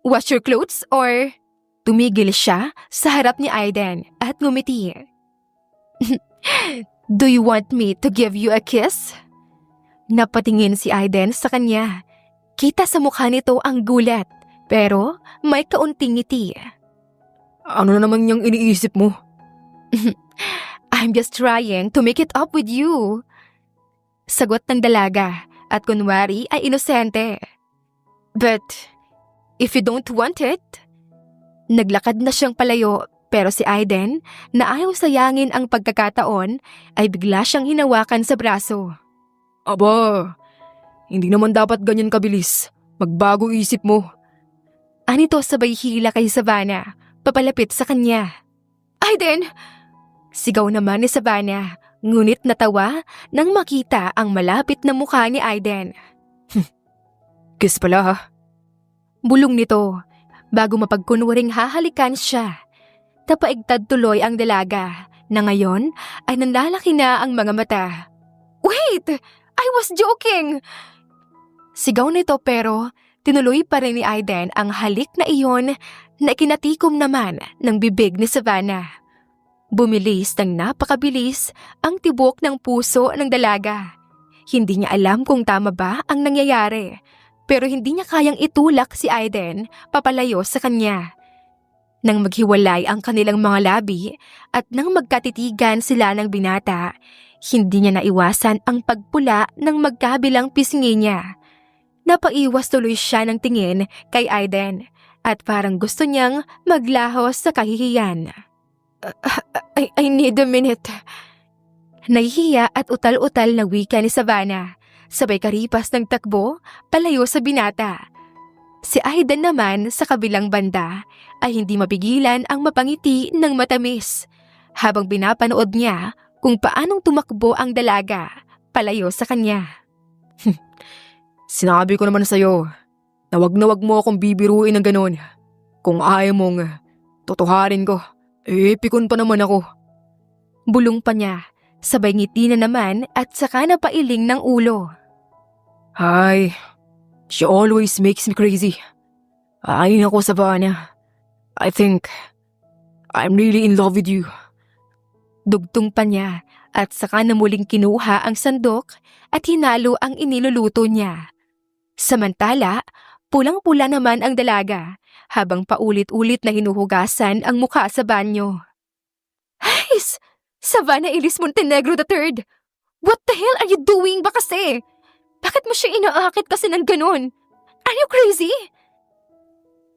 Speaker 1: Wash your clothes or... Tumigil siya sa harap ni Aiden at ngumiti. Do you want me to give you a kiss? Napatingin si Aiden sa kanya. Kita sa mukha nito ang gulat, pero may kaunting ngiti.
Speaker 2: Ano na naman yung iniisip mo?
Speaker 1: I'm just trying to make it up with you. Sagot ng dalaga at kunwari ay inosente. But if you don't want it... Naglakad na siyang palayo pero si Aiden na ayaw sayangin ang pagkakataon ay bigla siyang hinawakan sa braso.
Speaker 2: Aba, hindi naman dapat ganyan kabilis. Magbago isip mo.
Speaker 1: Anito sabay hila kay Savannah, papalapit sa kanya. Aiden! Sigaw naman ni Savannah, Ngunit natawa nang makita ang malapit na mukha ni Aiden.
Speaker 2: Kiss pala ha.
Speaker 1: Bulong nito bago mapagkunwaring hahalikan siya. Napaigtad tuloy ang dalaga na ngayon ay nanlalaki na ang mga mata. Wait! I was joking! Sigaw nito pero tinuloy pa rin ni Aiden ang halik na iyon na ikinatikom naman ng bibig ni Savannah. Bumilis ng napakabilis ang tibok ng puso ng dalaga. Hindi niya alam kung tama ba ang nangyayari, pero hindi niya kayang itulak si Aiden papalayo sa kanya. Nang maghiwalay ang kanilang mga labi at nang magkatitigan sila ng binata, hindi niya naiwasan ang pagpula ng magkabilang pisngi niya. Napaiwas tuloy siya ng tingin kay Aiden at parang gusto niyang maglahos sa kahihiyan. I need a minute. Nahihiya at utal-utal na wika ni Savannah, sabay karipas ng takbo palayo sa binata. Si Aiden naman sa kabilang banda ay hindi mapigilan ang mapangiti ng matamis habang pinapanood niya kung paanong tumakbo ang dalaga palayo sa kanya.
Speaker 2: Sinabi ko naman sa'yo na wag mo akong bibiruin ng ganon. Kung ayaw mong tutuharin ko, pikon pa naman ako.
Speaker 1: Bulong pa niya, sabay ngiti na naman at saka napailing ng ulo.
Speaker 2: Hi, she always makes me crazy. Ay nako, Savannah. I think I'm really in love with you.
Speaker 1: Dugtong pa niya at saka na muling kinuha ang sandok at hinalo ang iniluluto niya. Samantala, pulang-pula naman ang dalaga habang paulit-ulit na hinuhugasan ang mukha sa banyo. Hays! Savannah Elise Montenegro III! What the hell are you doing ba kasi? Bakit mo siya inaakit kasi ng ganun? Are you crazy?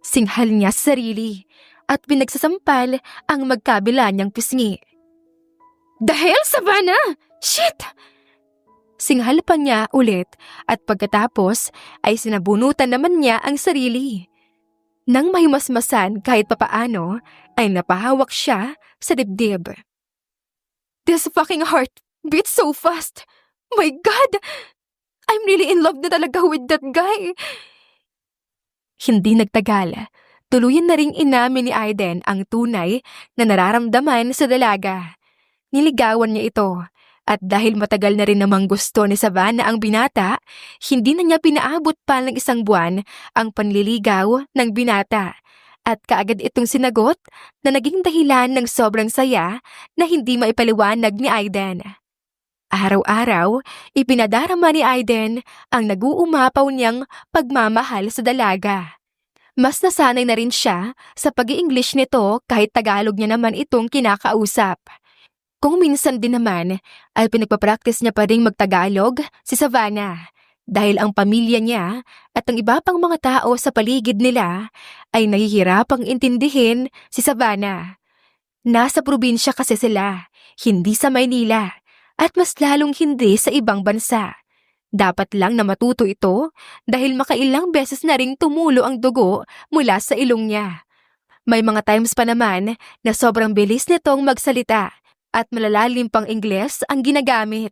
Speaker 1: Singhal niya sa sarili at pinagsasampal ang magkabila niyang pisngi. The hell, Savannah? Shit! Singhal pa niya ulit at pagkatapos ay sinabunutan naman niya ang sarili. Nang mahimasmasan kahit papaano ay napahawak siya sa dibdib. This fucking heart beats so fast. My God! I'm really in love na talaga with that guy. Hindi nagtagal. Tuluyan na ring inamin ni Aiden ang tunay na nararamdaman sa dalaga. Niligawan niya ito. At dahil matagal na rin namang gusto ni Savannah ang binata, hindi na niya pinaabot pa ng 1 buwan ang panliligaw ng binata. At kaagad itong sinagot na naging dahilan ng sobrang saya na hindi maipaliwanag ni Aiden. Araw-araw, ipinadarama ni Aiden ang nag-uumapaw niyang pagmamahal sa dalaga. Mas nasanay na rin siya sa pag-i-English nito kahit Tagalog niya naman itong kinakausap. Kung minsan din naman ay pinagpapractice niya pa ring magtagalog si Savannah dahil ang pamilya niya at ang iba pang mga tao sa paligid nila ay nahihirapang intindihin si Savannah. Nasa probinsya kasi sila, hindi sa Maynila at mas lalong hindi sa ibang bansa. Dapat lang na matuto ito dahil makailang beses na ring tumulo ang dugo mula sa ilong niya. May mga times pa naman na sobrang bilis nitong magsalita at malalalim pang Ingles ang ginagamit.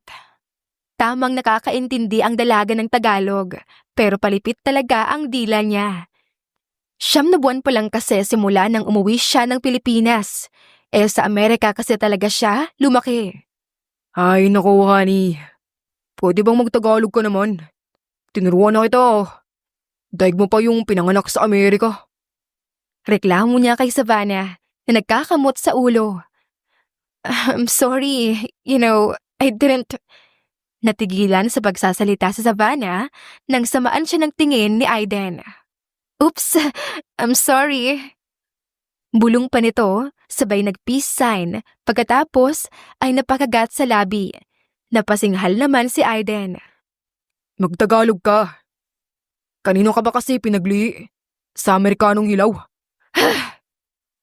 Speaker 1: Tamang nakakaintindi ang dalaga ng Tagalog, pero palipit talaga ang dila niya. 9 na buwan pa lang kasi simula nang umuwi siya ng Pilipinas. Sa Amerika kasi talaga siya lumaki.
Speaker 2: Ay nako, honey. Pwede bang magtagalog ka naman? Tinuruan na kita. Daig mo pa yung pinanganak sa Amerika.
Speaker 1: Reklamo niya kay Savannah na nagkakamot sa ulo. I'm sorry, I didn't... Natigilan sa pagsasalita sa Savannah nang samaan siya ng tingin ni Aiden. Oops, I'm sorry. Bulong pa nito, sabay nag-peace sign, pagkatapos ay napakagat sa labi. Napasinghal naman si Aiden.
Speaker 2: Magtagalog ka. Kanino ka ba kasi pinagli? Sa Amerikanong hilaw?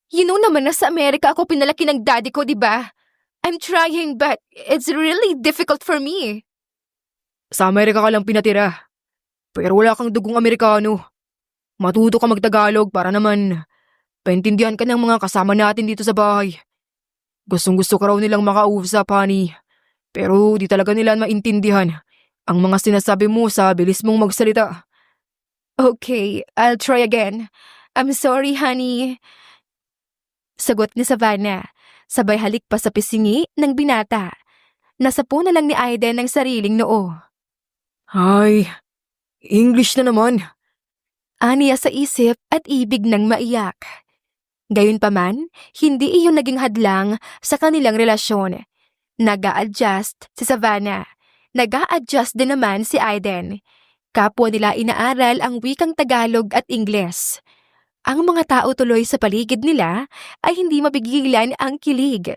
Speaker 1: You know naman na sa Amerika ako pinalaki ng daddy ko, di ba? I'm trying but it's really difficult for me.
Speaker 2: Sa Amerika ka lang pinatira. Pero wala kang dugong Amerikano. Matuto ka magtagalog para naman paintindihan ka ng mga kasama natin dito sa bahay. Gustong-gusto ka raw nilang makausap, honey. Pero di talaga nila maintindihan ang mga sinasabi mo sa bilis mong magsalita.
Speaker 1: Okay, I'll try again. I'm sorry, honey. Sagot ni Savannah, sabay halik pa sa pisngi ng binata. Nasapo na lang ni Aiden ng sariling noo.
Speaker 2: Ay, English na naman.
Speaker 1: Aniya sa isip at ibig ng maiyak. Gayunpaman, hindi iyon naging hadlang sa kanilang relasyon. Nag-a-adjust si Savannah. Nag-a-adjust din naman si Aiden. Kapwa nila inaaral ang wikang Tagalog at Ingles. Ang mga tao tuloy sa paligid nila ay hindi mapigilan ang kilig.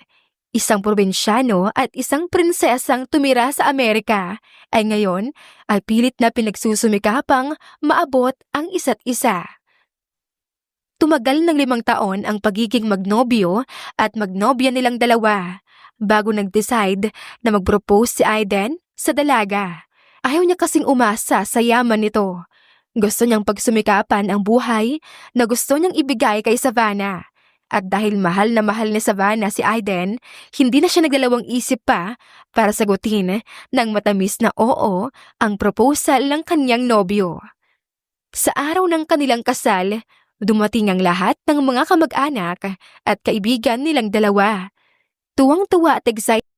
Speaker 1: Isang probinsyano at isang prinsesang tumira sa Amerika ay ngayon ay pilit na pinagsusumikapang maabot ang isa't isa. Tumagal ng 5 taon ang pagiging magnobyo at magnobya nilang dalawa bago nag-decide na mag-propose si Aiden sa dalaga. Ayaw niya kasing umasa sa yaman nito. Gusto niyang pagsumikapan ang buhay na gusto niyang ibigay kay Savannah. At dahil mahal na mahal ni Savannah si Aiden, hindi na siya nagdalawang isip pa para sagutin ng matamis na oo ang proposal ng kanyang nobyo. Sa araw ng kanilang kasal, dumating ang lahat ng mga kamag-anak at kaibigan nilang dalawa. Tuwang-tuwa at excited